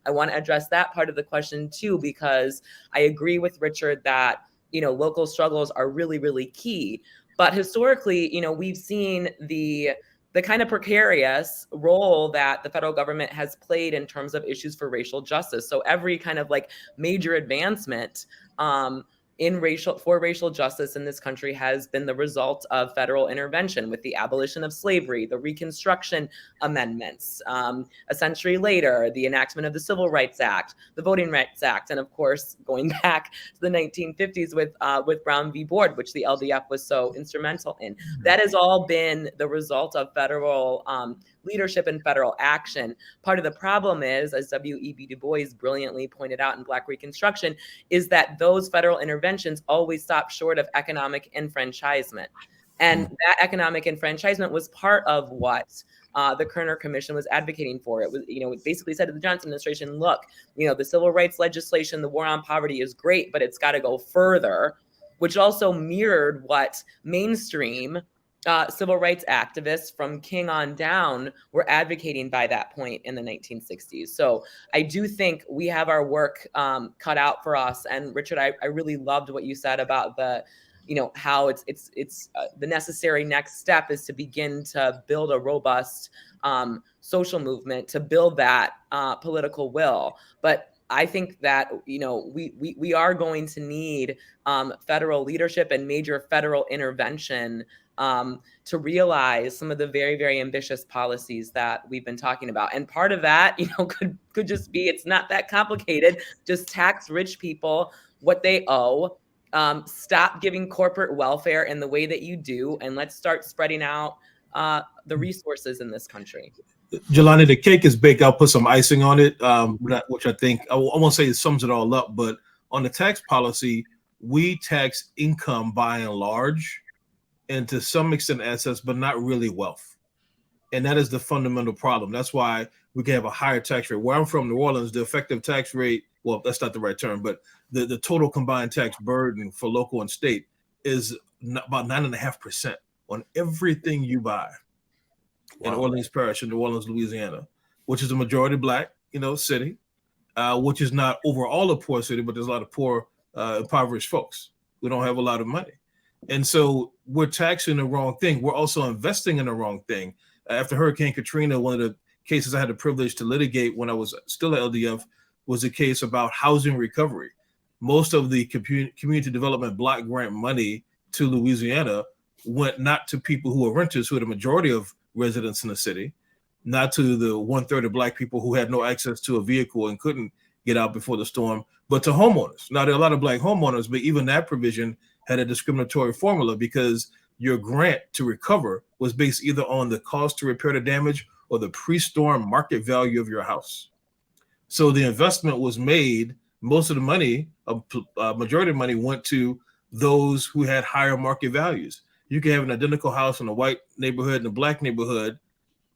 Speaker 4: I want to address that part of the question too, because I agree with Richard that, local struggles are really, really key. But historically, we've seen the kind of precarious role that the federal government has played in terms of issues for racial justice. So every kind of like major advancement for racial justice in this country has been the result of federal intervention, with the abolition of slavery, the Reconstruction Amendments, a century later, the enactment of the Civil Rights Act, the Voting Rights Act, and of course, going back to the 1950s with Brown v. Board, which the LDF was so instrumental in. That has all been the result of federal leadership and federal action. Part of the problem is, as W.E.B. Du Bois brilliantly pointed out in Black Reconstruction, is that those federal interventions always stop short of economic enfranchisement. And that economic enfranchisement was part of what the Kerner Commission was advocating for. It was, it basically said to the Johnson administration, look, the civil rights legislation, the war on poverty is great, but it's got to go further, which also mirrored what mainstream civil rights activists from King on down were advocating by that point in the 1960s. So I do think we have our work cut out for us. And Richard, I really loved what you said about the, how it's the necessary next step is to begin to build a robust social movement, to build that political will. But I think that, we are going to need federal leadership and major federal intervention to realize some of the very, very ambitious policies that we've been talking about. And part of that, could just be, it's not that complicated. Just tax rich people what they owe. Stop giving corporate welfare in the way that you do, and let's start spreading out the resources in this country.
Speaker 6: Jelani, the cake is baked. I'll put some icing on it, which I think, I won't say it sums it all up, but on the tax policy, we tax income by and large, and to some extent assets, but not really wealth. And that is the fundamental problem. That's why we can have a higher tax rate. Where I'm from, New Orleans, the effective tax rate, well, that's not the right term, but the total combined tax burden for local and state is about 9.5% on everything you buy. Wow. In Orleans Parish in New Orleans, Louisiana, which is a majority Black, city, which is not overall a poor city, but there's a lot of poor, impoverished folks. We don't have a lot of money. And so we're taxing the wrong thing. We're also investing in the wrong thing. After Hurricane Katrina, one of the cases I had the privilege to litigate when I was still at LDF was a case about housing recovery. Most of the community development block grant money to Louisiana went not to people who were renters, who are the majority of residents in the city, not to the 1/3 of Black people who had no access to a vehicle and couldn't get out before the storm, but to homeowners. Now, there are a lot of Black homeowners, but even that provision had a discriminatory formula because your grant to recover was based either on the cost to repair the damage or the pre-storm market value of your house. So the investment was made, most of the money, a majority of money went to those who had higher market values. You can have an identical house in a white neighborhood and a Black neighborhood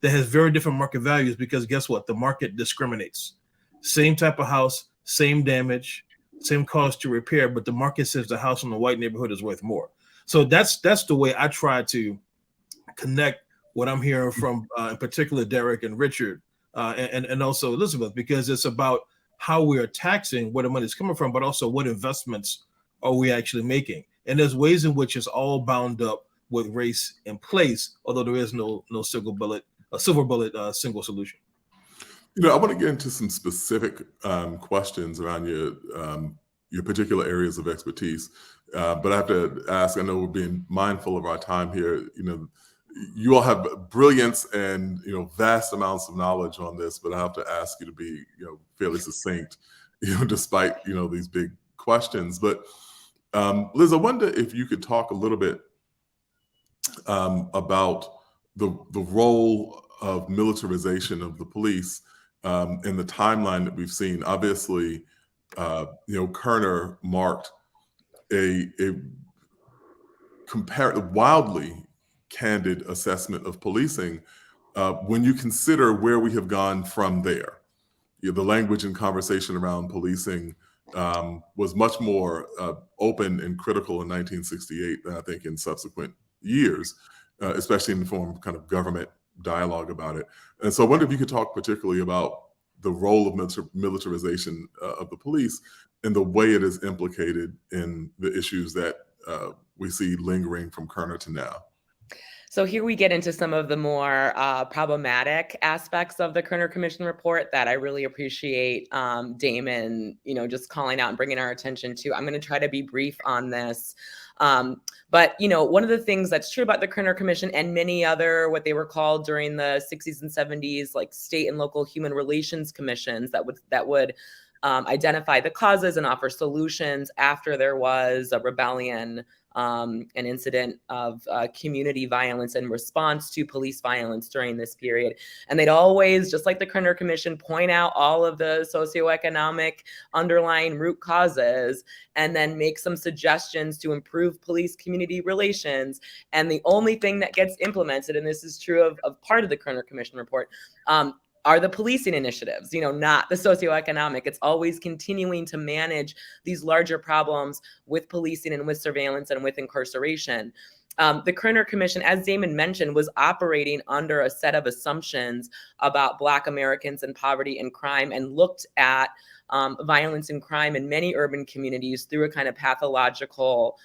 Speaker 6: that has very different market values because guess what? The market discriminates. Same type of house, same damage, same cost to repair, but the market says the house in the white neighborhood is worth more. So that's the way I try to connect what I'm hearing from, in particular, Derek and Richard, and also Elizabeth, because it's about how we are taxing where the money is coming from, but also what investments are we actually making. And there's ways in which it's all bound up with race in place, although there is no silver bullet single solution.
Speaker 3: I want to get into some specific questions around your particular areas of expertise, but I have to ask. I know we're being mindful of our time here. You all have brilliance and vast amounts of knowledge on this, but I have to ask you to be fairly succinct, despite these big questions. But Liz, I wonder if you could talk a little bit about the role of militarization of the police in the timeline that we've seen. Obviously, Kerner marked a wildly candid assessment of policing when you consider where we have gone from there. The language and conversation around policing was much more open and critical in 1968 than I think in subsequent years. especially in the form of kind of government dialogue about it. And so I wonder if you could talk particularly about the role of militarization of the police and the way it is implicated in the issues that we see lingering from Kerner to now.
Speaker 4: So here we get into some of the more problematic aspects of the Kerner Commission report that I really appreciate Damon, just calling out and bringing our attention to. I'm going to try to be brief on this. But, one of the things that's true about the Kerner Commission and many other, what they were called during the 60s and 70s, like state and local human relations commissions that would identify the causes and offer solutions after there was a rebellion, an incident of community violence in response to police violence during this period. And they'd always, just like the Kerner Commission, point out all of the socioeconomic underlying root causes and then make some suggestions to improve police community relations. And the only thing that gets implemented, and this is true of part of the Kerner Commission report, are the policing initiatives, not the socioeconomic. It's always continuing to manage these larger problems with policing and with surveillance and with incarceration. The Kerner Commission, as Damon mentioned, was operating under a set of assumptions about Black Americans and poverty and crime, and looked at violence and crime in many urban communities through a kind of pathological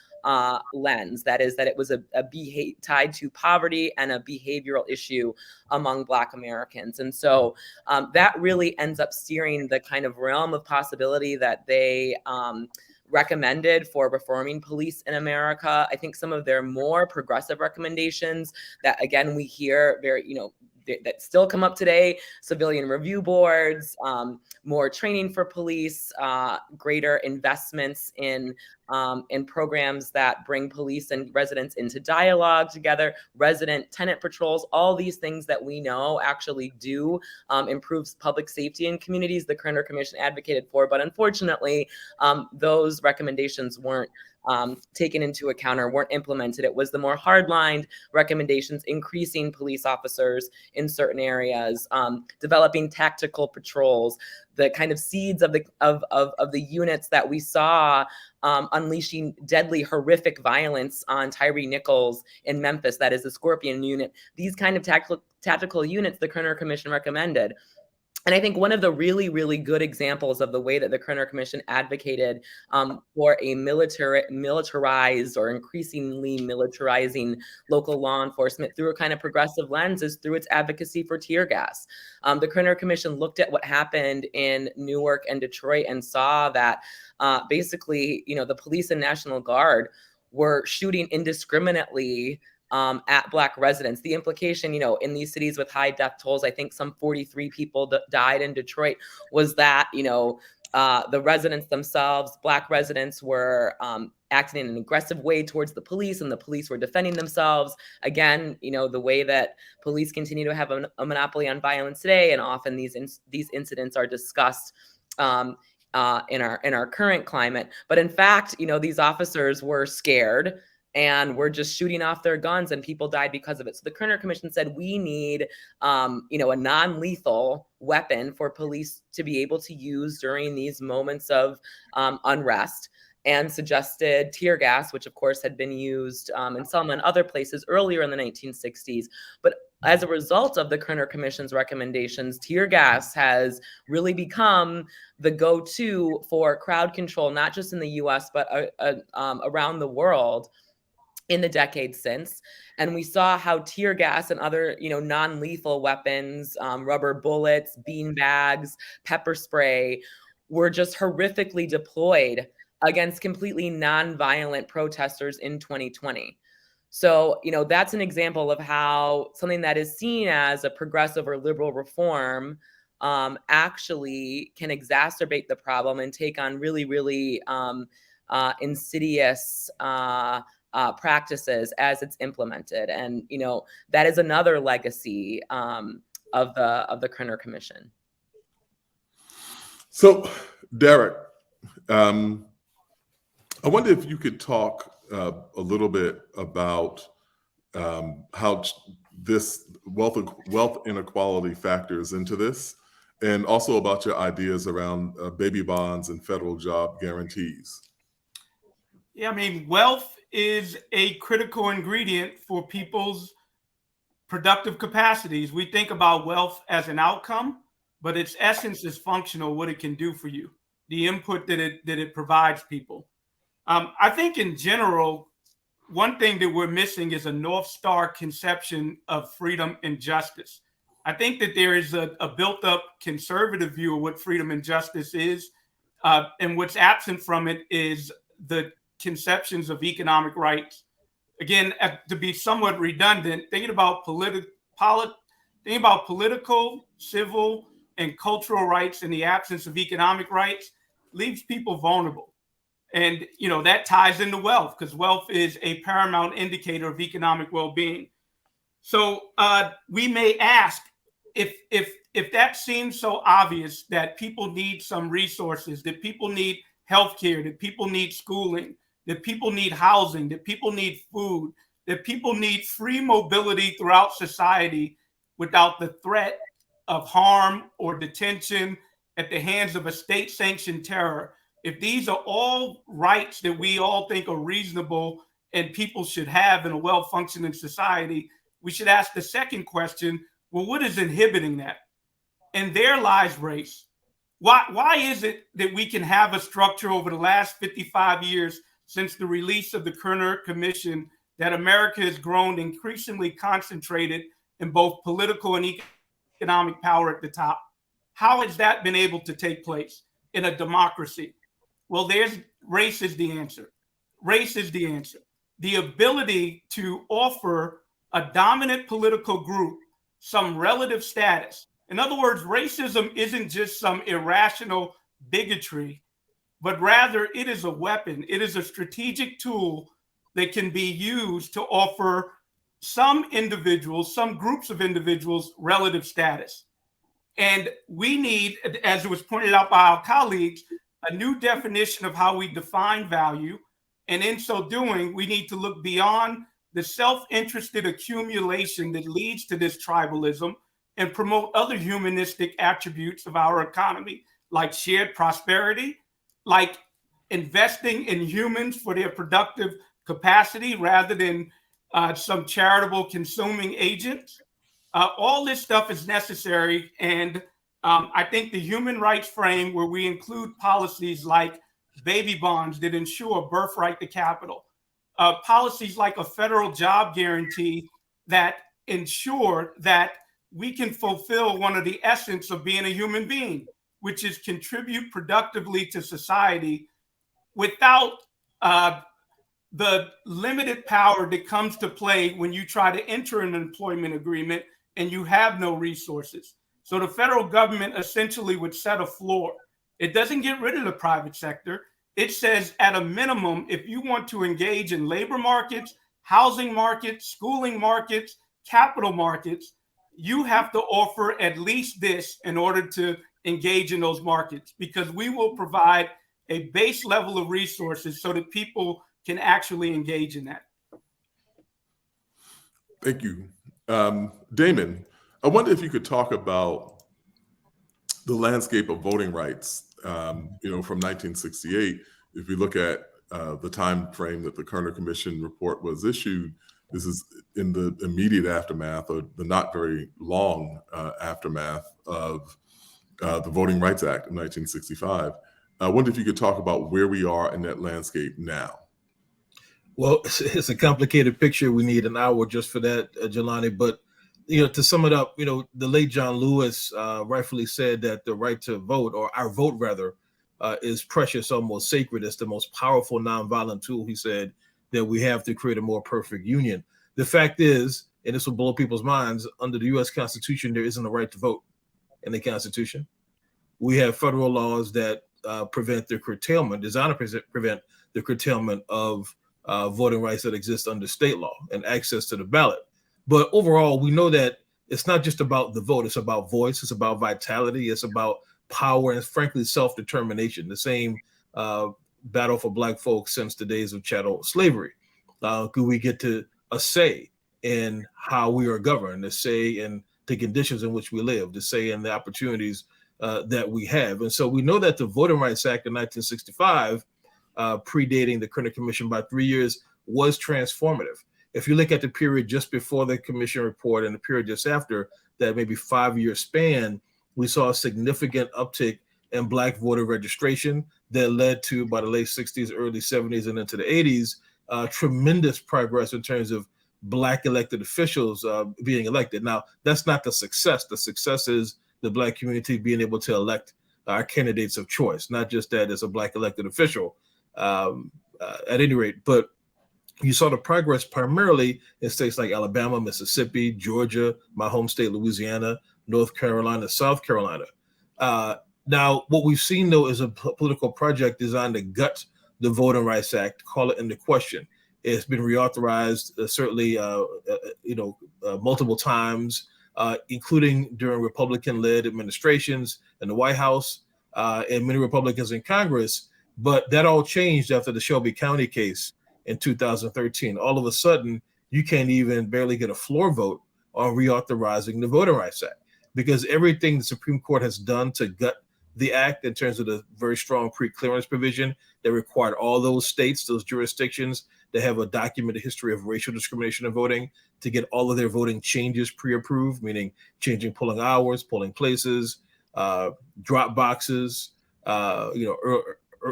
Speaker 4: lens. That is, that it was tied to poverty and a behavioral issue among Black Americans. And so that really ends up steering the kind of realm of possibility that they recommended for reforming police in America. I think some of their more progressive recommendations that, again, we hear very, that still come up today: civilian review boards, more training for police, greater investments in programs that bring police and residents into dialogue together, resident tenant patrols, all these things that we know actually do improves public safety in communities the Kerner Commission advocated for. But unfortunately, those recommendations weren't taken into account or weren't implemented. It was the more hardlined recommendations, increasing police officers in certain areas, developing tactical patrols, the kind of seeds of the units that we saw unleashing deadly, horrific violence on Tyree Nichols in Memphis. That is the Scorpion unit. These kind of tactical units the Kerner Commission recommended. And I think one of the really, really good examples of the way that the Kerner Commission advocated for a militarized or increasingly militarizing local law enforcement through a kind of progressive lens is through its advocacy for tear gas. The Kerner Commission looked at what happened in Newark and Detroit and saw that basically, the police and National Guard were shooting indiscriminately at Black residents. The implication, in these cities with high death tolls, I think some 43 people died in Detroit, was that, the residents themselves, Black residents, were acting in an aggressive way towards the police, and the police were defending themselves. Again, the way that police continue to have a monopoly on violence today, and often these incidents are discussed in our current climate. But in fact, these officers were scared and were just shooting off their guns, and people died because of it. So the Kerner Commission said we need, a non-lethal weapon for police to be able to use during these moments of unrest, and suggested tear gas, which of course had been used in Selma and other places earlier in the 1960s. But as a result of the Kerner Commission's recommendations, tear gas has really become the go-to for crowd control, not just in the US, but around the world in the decades since. And we saw how tear gas and other, non-lethal weapons, rubber bullets, bean bags, pepper spray, were just horrifically deployed against completely non-violent protesters in 2020. So, that's an example of how something that is seen as a progressive or liberal reform actually can exacerbate the problem and take on really, really insidious practices as it's implemented. And, that is another legacy of the Kerner Commission.
Speaker 3: So, Derek, I wonder if you could talk a little bit about how this wealth inequality factors into this, and also about your ideas around baby bonds and federal job guarantees.
Speaker 5: Yeah, wealth is a critical ingredient for people's productive capacities, we think about wealth as an outcome, but its essence is functional, what it can do for you, the input that it provides people. I think in general, one thing that we're missing is a North Star conception of freedom and justice. I think that there is a built-up conservative view of what freedom and justice is, and what's absent from it is the conceptions of economic rights. Again, to be somewhat redundant, thinking about political, civil, and cultural rights in the absence of economic rights leaves people vulnerable. And that ties into wealth, because wealth is a paramount indicator of economic well-being. So we may ask, if that seems so obvious that people need some resources, that people need healthcare, that people need schooling, that people need housing, that people need food, that people need free mobility throughout society without the threat of harm or detention at the hands of a state-sanctioned terror. If these are all rights that we all think are reasonable and people should have in a well-functioning society, we should ask the second question, well, what is inhibiting that? And there lies race. Why is it that we can have a structure over the last 55 years since the release of the Kerner Commission that America has grown increasingly concentrated in both political and economic power at the top? How has that been able to take place in a democracy? Well, race is the answer. Race is the answer. The ability to offer a dominant political group some relative status. In other words, racism isn't just some irrational bigotry, but rather it is a weapon. It is a strategic tool that can be used to offer some individuals, some groups of individuals, relative status. And we need, as it was pointed out by our colleagues, a new definition of how we define value. And in so doing, we need to look beyond the self-interested accumulation that leads to this tribalism and promote other humanistic attributes of our economy, like shared prosperity, like investing in humans for their productive capacity rather than some charitable consuming agents. All this stuff is necessary. And I think the human rights frame, where we include policies like baby bonds that ensure birthright to capital, policies like a federal job guarantee that ensure that we can fulfill one of the essence of being a human being, which is contribute productively to society without the limited power that comes to play when you try to enter an employment agreement and you have no resources. So the federal government essentially would set a floor. It doesn't get rid of the private sector. It says at a minimum, if you want to engage in labor markets, housing markets, schooling markets, capital markets, you have to offer at least this in order to engage in those markets, because we will provide a base level of resources so that people can actually engage in that.
Speaker 3: Thank you. Damon, I wonder if you could talk about the landscape of voting rights, from 1968. If we look at the time frame that the Kerner Commission report was issued, this is in the immediate aftermath, or the not very long aftermath of the Voting Rights Act of 1965. I wonder if you could talk about where we are in that landscape now.
Speaker 6: Well, it's a complicated picture. We need an hour just for that, Jelani. But to sum it up, the late John Lewis rightfully said that the right to vote, or our vote rather, is precious, almost sacred. It's the most powerful nonviolent tool, he said, that we have to create a more perfect union. The fact is, and this will blow people's minds, under the U.S. Constitution, there isn't a right to vote in the Constitution. We have federal laws that prevent the curtailment, designed to prevent the curtailment of voting rights that exist under state law and access to the ballot. But overall, we know that it's not just about the vote. It's about voice. It's about vitality. It's about power and, frankly, self-determination. The same battle for Black folks since the days of chattel slavery. Could we get to a say in how we are governed, a say in the conditions in which we live, the say in the opportunities that we have? And so we know that the Voting Rights Act of 1965, predating the Kerner Commission by 3 years, was transformative. If you look at the period just before the commission report and the period just after, that maybe 5-year span, we saw a significant uptick in Black voter registration that led to, by the late 60s, early 70s, and into the 80s, tremendous progress in terms of Black elected officials being elected. Now, that's not the success. The success is the Black community being able to elect our candidates of choice, not just that as a Black elected official at any rate. But you saw the progress primarily in states like Alabama, Mississippi, Georgia, my home state, Louisiana, North Carolina, South Carolina. Now, what we've seen, though, is a political project designed to gut the Voting Rights Act, call it into question. It's been reauthorized, certainly, multiple times, including during Republican-led administrations in the White House and many Republicans in Congress. But that all changed after the Shelby County case in 2013. All of a sudden, you can't even barely get a floor vote on reauthorizing the Voting Rights Act, because everything the Supreme Court has done to gut the act in terms of the very strong pre-clearance provision that required all those states, those jurisdictions that have a documented history of racial discrimination in voting to get all of their voting changes pre-approved, meaning changing polling hours, polling places, drop boxes,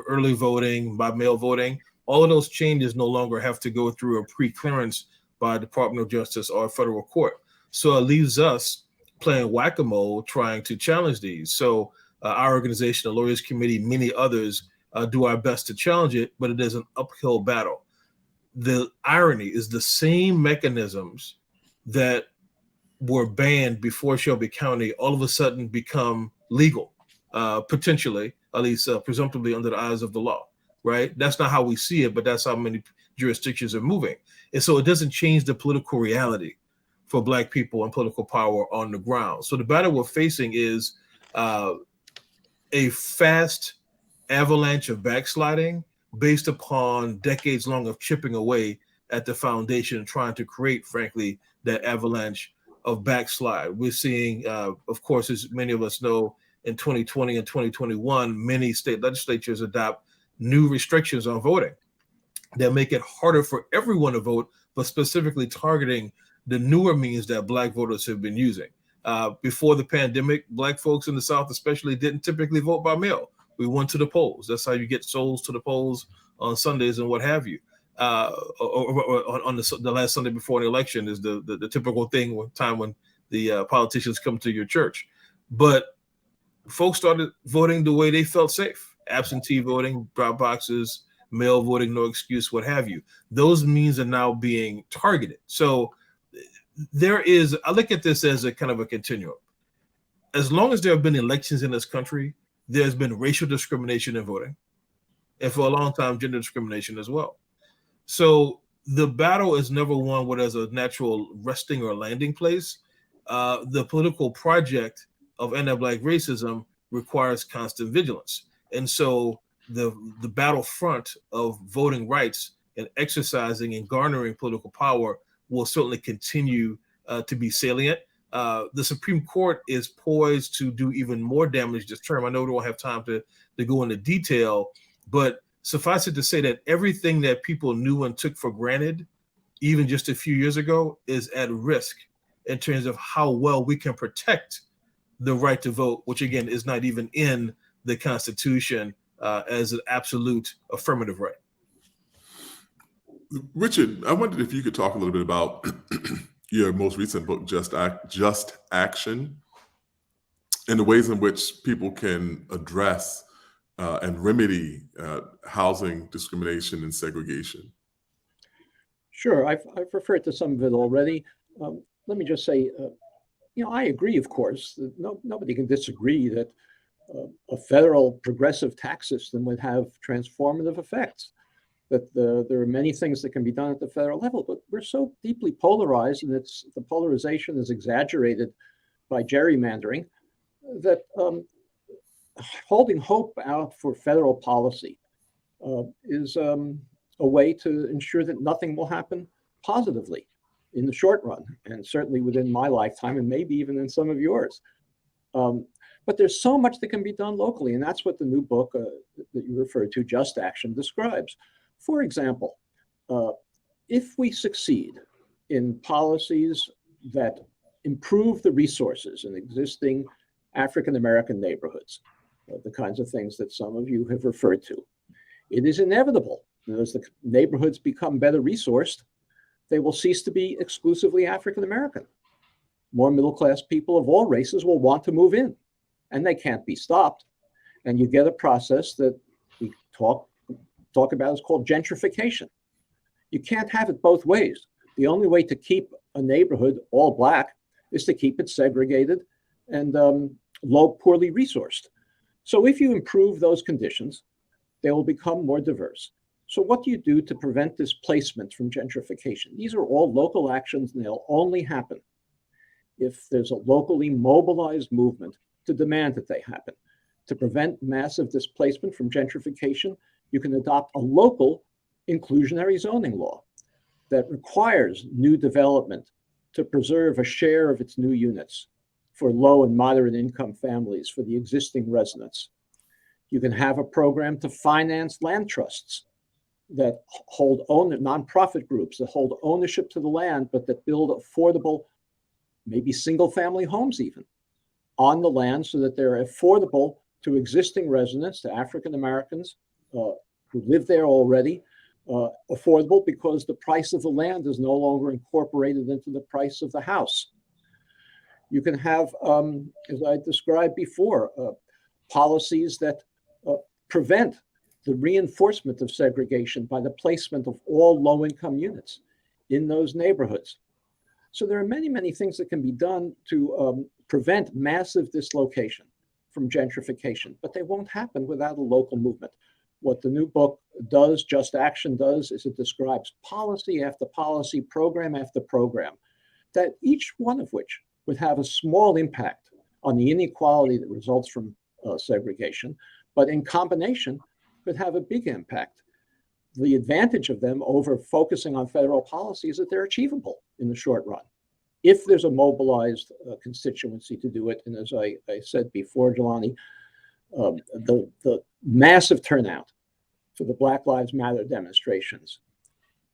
Speaker 6: early voting, by mail voting. All of those changes no longer have to go through a pre-clearance by Department of Justice or federal court. So it leaves us playing whack-a-mole trying to challenge these. So our organization, the Lawyers Committee, many others do our best to challenge it, but it is an uphill battle. The irony is the same mechanisms that were banned before Shelby County all of a sudden become legal, potentially, at least presumptively under the eyes of the law, right? That's not how we see it, but that's how many jurisdictions are moving. And so it doesn't change the political reality for Black people and political power on the ground. So the battle we're facing is a fast avalanche of backsliding based upon decades long of chipping away at the foundation and trying to create, frankly, that avalanche of backslide. We're seeing, of course, as many of us know, in 2020 and 2021, many state legislatures adopt new restrictions on voting that make it harder for everyone to vote, but specifically targeting the newer means that Black voters have been using. Before the pandemic, Black folks in the South especially didn't typically vote by mail. We went to the polls. That's how you get souls to the polls on Sundays and what have you. Or on the last Sunday before an election is the typical time when the politicians come to your church. But folks started voting the way they felt safe. Absentee voting, drop boxes, mail voting, no excuse, what have you. Those means are now being targeted. So I look at this as a kind of a continuum. As long as there have been elections in this country, there's been racial discrimination in voting, and for a long time, gender discrimination as well. So the battle is never one where there's a natural resting or landing place. The political project of anti-Black racism requires constant vigilance. And so the battlefront of voting rights and exercising and garnering political power will certainly continue to be salient. The Supreme Court is poised to do even more damage this term. I know we don't have time to go into detail, but suffice it to say that everything that people knew and took for granted, even just a few years ago, is at risk in terms of how well we can protect the right to vote, which again is not even in the Constitution as an absolute affirmative right.
Speaker 3: Richard, I wondered if you could talk a little bit about your most recent book, Just Action, and the ways in which people can address and remedy housing discrimination and segregation.
Speaker 7: Sure, I've referred to some of it already. Let me just say, I agree, of course, that nobody can disagree that a federal progressive tax system would have transformative effects, that there are many things that can be done at the federal level, but we're so deeply polarized, and the polarization is exaggerated by gerrymandering, that holding hope out for federal policy is a way to ensure that nothing will happen positively in the short run, and certainly within my lifetime, and maybe even in some of yours. But there's so much that can be done locally, and that's what the new book that you referred to, Just Action, describes. For example, if we succeed in policies that improve the resources in existing African American neighborhoods, the kinds of things that some of you have referred to. It is inevitable that as the neighborhoods become better resourced, they will cease to be exclusively African American. More middle-class people of all races will want to move in, and they can't be stopped. And you get a process that we talk about is called gentrification. You can't have it both ways. The only way to keep a neighborhood all Black is to keep it segregated and poorly resourced. So if you improve those conditions, they will become more diverse. So what do you do to prevent displacement from gentrification? These are all local actions, and they'll only happen if there's a locally mobilized movement to demand that they happen. To prevent massive displacement from gentrification, you can adopt a local inclusionary zoning law that requires new development to preserve a share of its new units for low and moderate income families, for the existing residents. You can have a program to finance land trusts that hold nonprofit groups that hold ownership to the land, but that build affordable, maybe single family homes even on the land, so that they're affordable to existing residents, to African Americans who live there already, affordable because the price of the land is no longer incorporated into the price of the house. You can have, as I described before, policies that prevent the reinforcement of segregation by the placement of all low-income units in those neighborhoods. So there are many, many things that can be done to prevent massive dislocation from gentrification, but they won't happen without a local movement. What the new book does, Just Action does, is it describes policy after policy, program after program, that each one of which would have a small impact on the inequality that results from segregation, but in combination could have a big impact. The advantage of them over focusing on federal policy is that they're achievable in the short run, if there's a mobilized constituency to do it. And as I said before, Jelani, the massive turnout for the Black Lives Matter demonstrations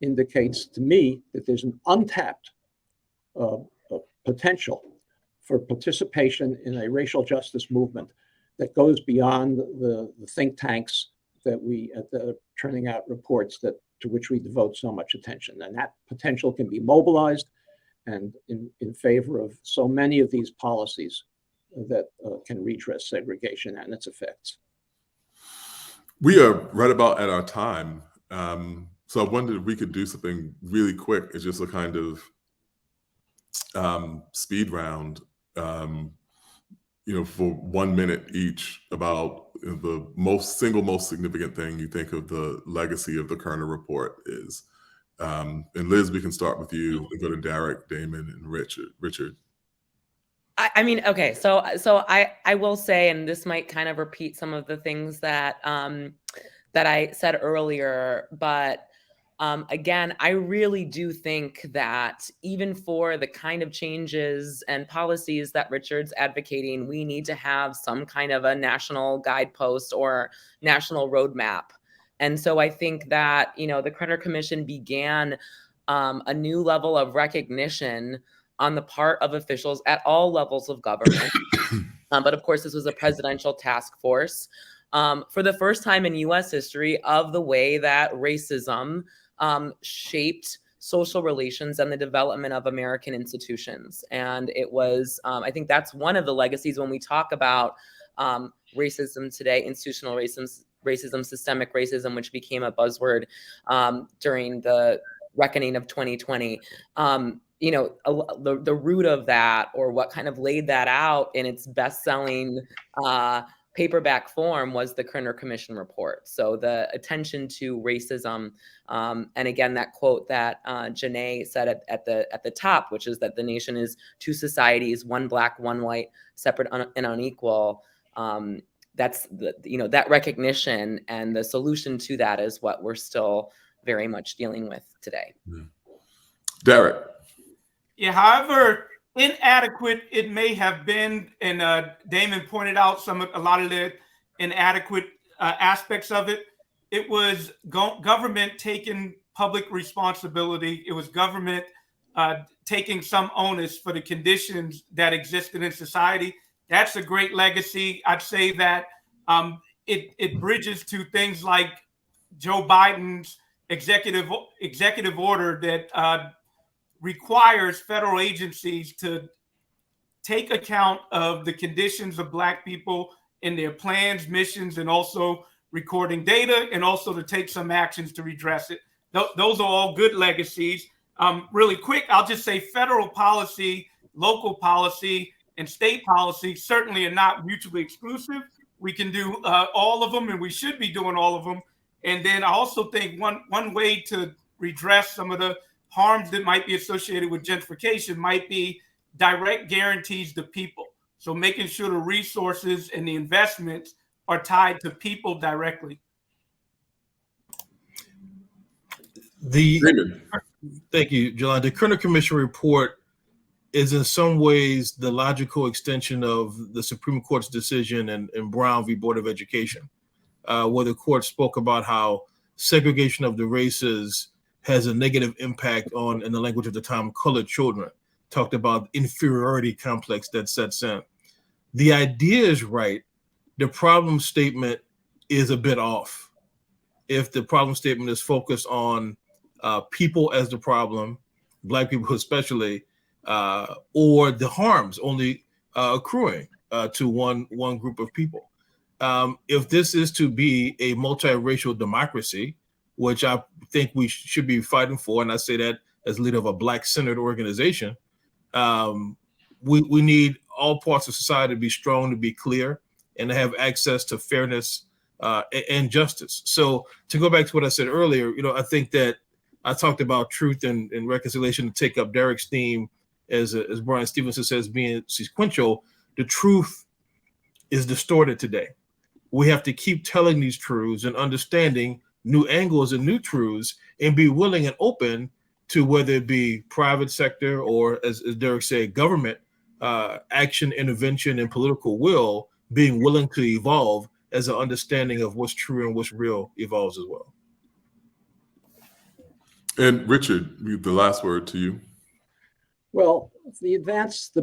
Speaker 7: indicates to me that there's an untapped potential for participation in a racial justice movement that goes beyond the think tanks that are turning out reports to which we devote so much attention. And that potential can be mobilized and in favor of so many of these policies that can redress segregation and its effects.
Speaker 3: We are right about at our time. So I wondered if we could do something really quick. It's just a kind of speed round, for 1 minute each, about the most significant thing you think of the legacy of the Kerner report is. And Liz, we can start with you and go to Derek, Damon, and Richard.
Speaker 4: I mean, okay, so I will say, and this might kind of repeat some of the things that that I said earlier, but again, I really do think that even for the kind of changes and policies that Richard's advocating, we need to have some kind of a national guidepost or national roadmap. And so I think that, the Kerner Commission began a new level of recognition on the part of officials at all levels of government. But of course, this was a presidential task force for the first time in U.S. history of the way that racism shaped social relations and the development of American institutions. And it was, I think that's one of the legacies when we talk about racism today, institutional racism, systemic racism, which became a buzzword during the reckoning of 2020. The root of that, or what kind of laid that out in its best-selling paperback form, was the Kerner Commission report. So the attention to racism, and again, that quote that Janae said at the top, which is that the nation is two societies, one Black, one white, separate and unequal. That's that recognition, and the solution to that is what we're still very much dealing with today.
Speaker 3: Derek.
Speaker 5: Yeah, however inadequate it may have been, and Damon pointed out a lot of the inadequate aspects of it. It was government taking public responsibility. It was government taking some onus for the conditions that existed in society. That's a great legacy. I'd say that it bridges to things like Joe Biden's executive order that requires federal agencies to take account of the conditions of Black people in their plans, missions, and also recording data, and also to take some actions to redress it. Those are all good legacies. Really quick, I'll just say federal policy, local policy, and state policy certainly are not mutually exclusive. We can do all of them, and we should be doing all of them. And then I also think one way to redress some of the harms that might be associated with gentrification might be direct guarantees to people. So making sure the resources and the investments are tied to people directly.
Speaker 6: Thank you, Jelani. The Kerner Commission report is in some ways the logical extension of the Supreme Court's decision in Brown v. Board of Education, where the court spoke about how segregation of the races has a negative impact on, in the language of the time, colored children. Talked about inferiority complex that sets in. The idea is right. The problem statement is a bit off. If the problem statement is focused on people as the problem, Black people especially, or the harms only accruing to one group of people. If this is to be a multiracial democracy, which I think we should be fighting for, and I say that as leader of a Black-centered organization, we need all parts of society to be strong, to be clear, and to have access to fairness and justice. So to go back to what I said earlier, I think that I talked about truth and reconciliation to take up Derek's theme, as Brian Stevenson says, being sequential. The truth is distorted today. We have to keep telling these truths and understanding new angles and new truths, and be willing and open to whether it be private sector or, as Derek said, government action, intervention, and political will, being willing to evolve as an understanding of what's true and what's real evolves as well.
Speaker 3: And Richard, the last word to you.
Speaker 7: Well, the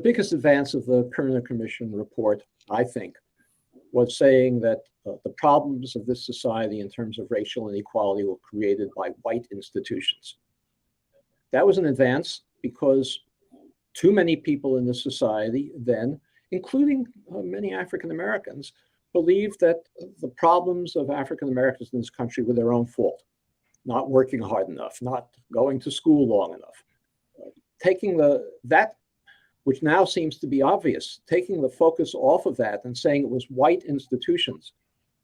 Speaker 7: biggest advance of the Kerner Commission report, I think, was saying that the problems of this society in terms of racial inequality were created by white institutions. That was an advance because too many people in the society then, including many African Americans, believed that the problems of African Americans in this country were their own fault. Not working hard enough, not going to school long enough. Taking that, which now seems to be obvious, taking the focus off of that and saying it was white institutions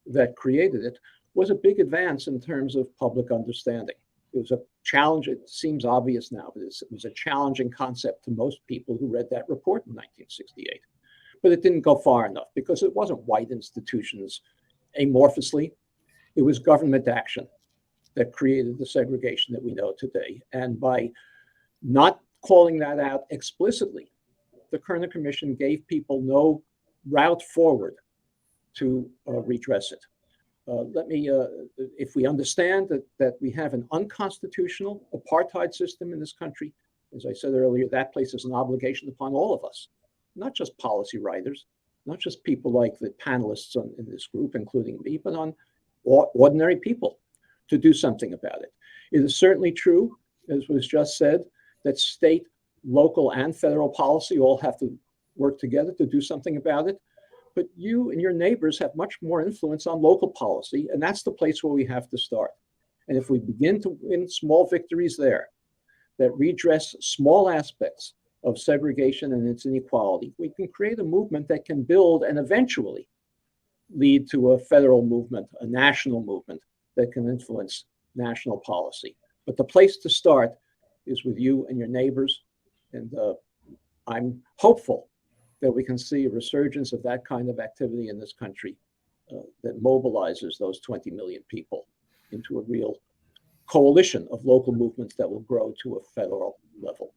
Speaker 7: that created it, was a big advance in terms of public understanding. It was a challenge. It seems obvious now, but it was a challenging concept to most people who read that report in 1968. But it didn't go far enough because it wasn't white institutions amorphously. It was government action that created the segregation that we know today. And by not calling that out explicitly, the Kerner Commission gave people no route forward to redress it. If we understand that we have an unconstitutional apartheid system in this country, as I said earlier, that places an obligation upon all of us, not just policy writers, not just people like the panelists in this group, including me, but on ordinary people to do something about it. It is certainly true, as was just said, that state, local, and federal policy all have to work together to do something about it. But you and your neighbors have much more influence on local policy, and that's the place where we have to start. And if we begin to win small victories there that redress small aspects of segregation and its inequality, we can create a movement that can build and eventually lead to a federal movement, a national movement that can influence national policy. But the place to start is with you and your neighbors. And I'm hopeful that we can see a resurgence of that kind of activity in this country that mobilizes those 20 million people into a real coalition of local movements that will grow to a federal level.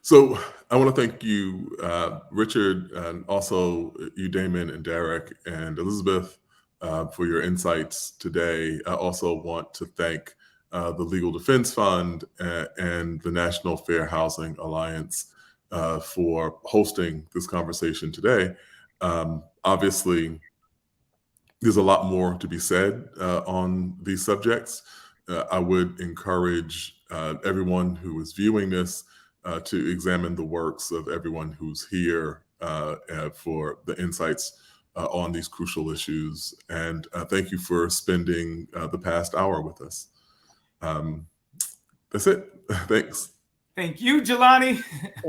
Speaker 3: So I want to thank you, Richard, and also you, Damon, and Derek, and Elizabeth, for your insights today. I also want to thank the Legal Defense Fund, and the National Fair Housing Alliance for hosting this conversation today. Obviously, there's a lot more to be said on these subjects. I would encourage everyone who is viewing this to examine the works of everyone who's here for the insights on these crucial issues. And thank you for spending the past hour with us. That's it. Thanks.
Speaker 5: Thank you, Jelani.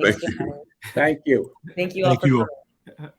Speaker 3: Thank you.
Speaker 7: Thank you.
Speaker 4: Thank you all
Speaker 6: Thank
Speaker 4: for
Speaker 6: you.
Speaker 4: coming.